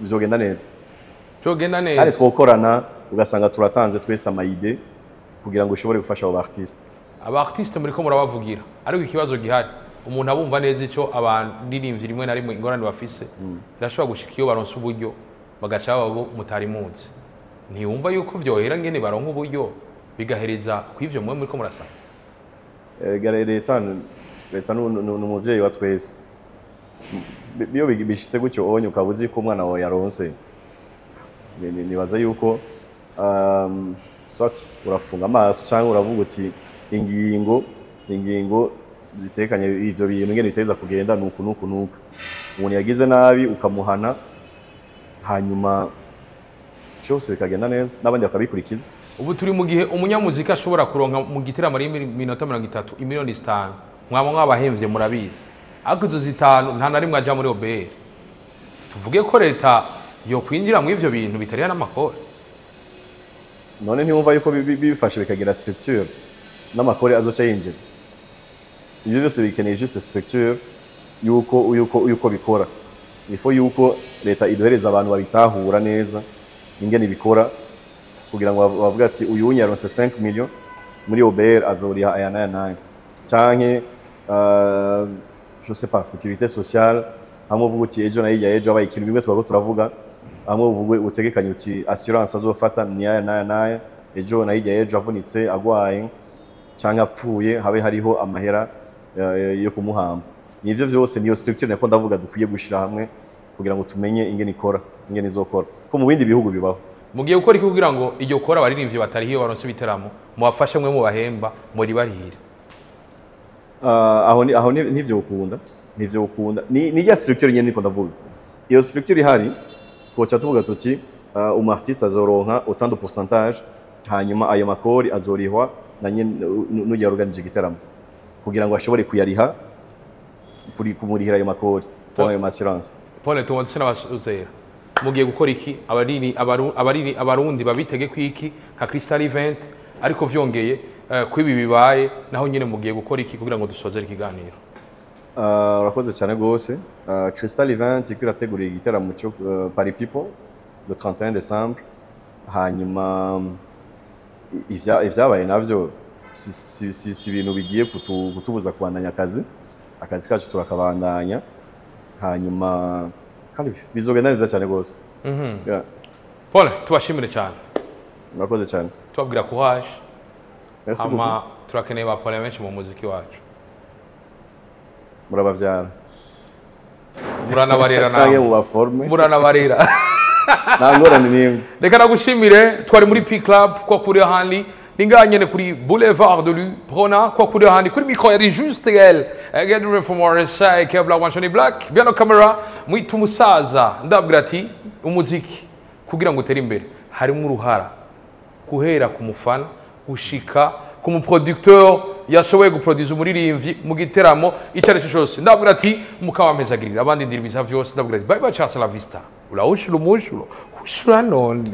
[SPEAKER 2] vyogenda neza kandi twokorana ugasanga turatanze twese amayide kugira ngo ushobore gufasha abo artiste
[SPEAKER 1] muri ko murabavugira ariko ikibazo gihari umuntu abumva neza ico abandirimvye rimwe na rimwe ingorane bafise birashobora gushika iyo baronse uburyo bagaca babo mutari munsi ntiyumva yuko vyohera ngene baronka uburyo bigahereza kw'ivyo mwe muri ko murasaba
[SPEAKER 2] leta n'umuvyeyi wa twese iyo bishitse gutyo onye ukabuzi ko umwana wawe yaronse nibaza yuko urafunga amaso cyangwa uravuga uti ingingo zitekanye ivyo bintu ngene biteza kugenda nuku umuntu yagize nabi ukamuhana hanyuma cyose bikagenda neza n'abandi bakabikurikiza.
[SPEAKER 1] Ubu turi mu gihe umunyamuzika ashobora kuronka mu gitaramo ari minota 30 imiliyoni 5 mwaba mwabahemvye murabizi ariko izo 5 nta na rimwe aja muri OBR tuvuge ko leta yo kwinjira mu ivyo bintu bitari n'amakore
[SPEAKER 2] none ntiwumva yuko bifashe bikagira structure n'amakore azoca yinjira ibyo byose bikeneye juste structure yuko bikora ifo yuko leta idohereza abantu babitahura neza ingene bikora kugira ngo bavuga ati uyu unyaronse 5 million muri OBR azoriha aya naya canke je sais pas sécurité sociale hamwe uvuga uti ejo nayo ejo abaye ikintu bimwe twako turavuga hamwe uvuga utegekanye uti assurance azofata ni aya naya ejo nayo ejo avunitse agwaye canke apfuye habe hariho amahera yo kumuhamba nivyo vyose niyo structure nako ndavuga dukwiye gushira hamwe kugira ngo tumenye ingene ikora ingene izokora ko mu bindi bihugu bibaho
[SPEAKER 1] mugiye gukora iki kugira ngo iryo kora abaririmbyi batarihiye baronse ibiteramo mubafashe mwe mu bahemba muri barihira
[SPEAKER 2] aho nivyo ukunda ni ya structure nyene niko ndavuga iyo structure ihari twoca tuvuga tuti artiste azoronka autant de pourcentage hanyuma ayo makori azorihwa na nyene n'ujya organize igiteramo kugira ngo ashobore kuyariha kuri kumurihira ayo makori cyangwa ayo assurance
[SPEAKER 1] Paul tuwandise n'abazera mugiye gukora iki abarundi babitege kwiki nka Crystal Event ariko vyongeye kwibi bibaye naho nyine mugiye gukora iki kugira ngo dusozere ikiganiro
[SPEAKER 2] urakoze cyane gose Crystal Event ikirategura igiteramo cyo Paris People le 31 décembre hanyuma ivyabaye navyo si ibintu bigiye kutubuza kubandanya akazi kacu turakabandanya hanyuma kandi bizogenda neza cyane gose
[SPEAKER 1] Paul tubashimire cyane
[SPEAKER 2] murakoze cyane
[SPEAKER 1] tubabwira courage ama turakeneye ba Paul benshi mu muziki wacu
[SPEAKER 2] murabavyara
[SPEAKER 1] muranabarera nawe muranabarera
[SPEAKER 2] nangorane nimwe
[SPEAKER 1] reka nagushimire twari muri P Club kwa kuri handi ninganyene kuri Boulevard de l'U Prona kwa kuri handi kuri micro yari juste elle get from our side Kebla Wanshoni Black bien no camera mwitu musaza ndabwira ati umuziki kugira ngo utere imbere harimo uruhara guhera ku mufana gushika ku muproducteur yashoboye guproduce umuririmbyi mu giteramo icyarecho cyose ndabwira ati mukabamezagirira abandi ndiribiza vyose ndabwira ati bye bye chance la vista ula ushuru mushuro ushura none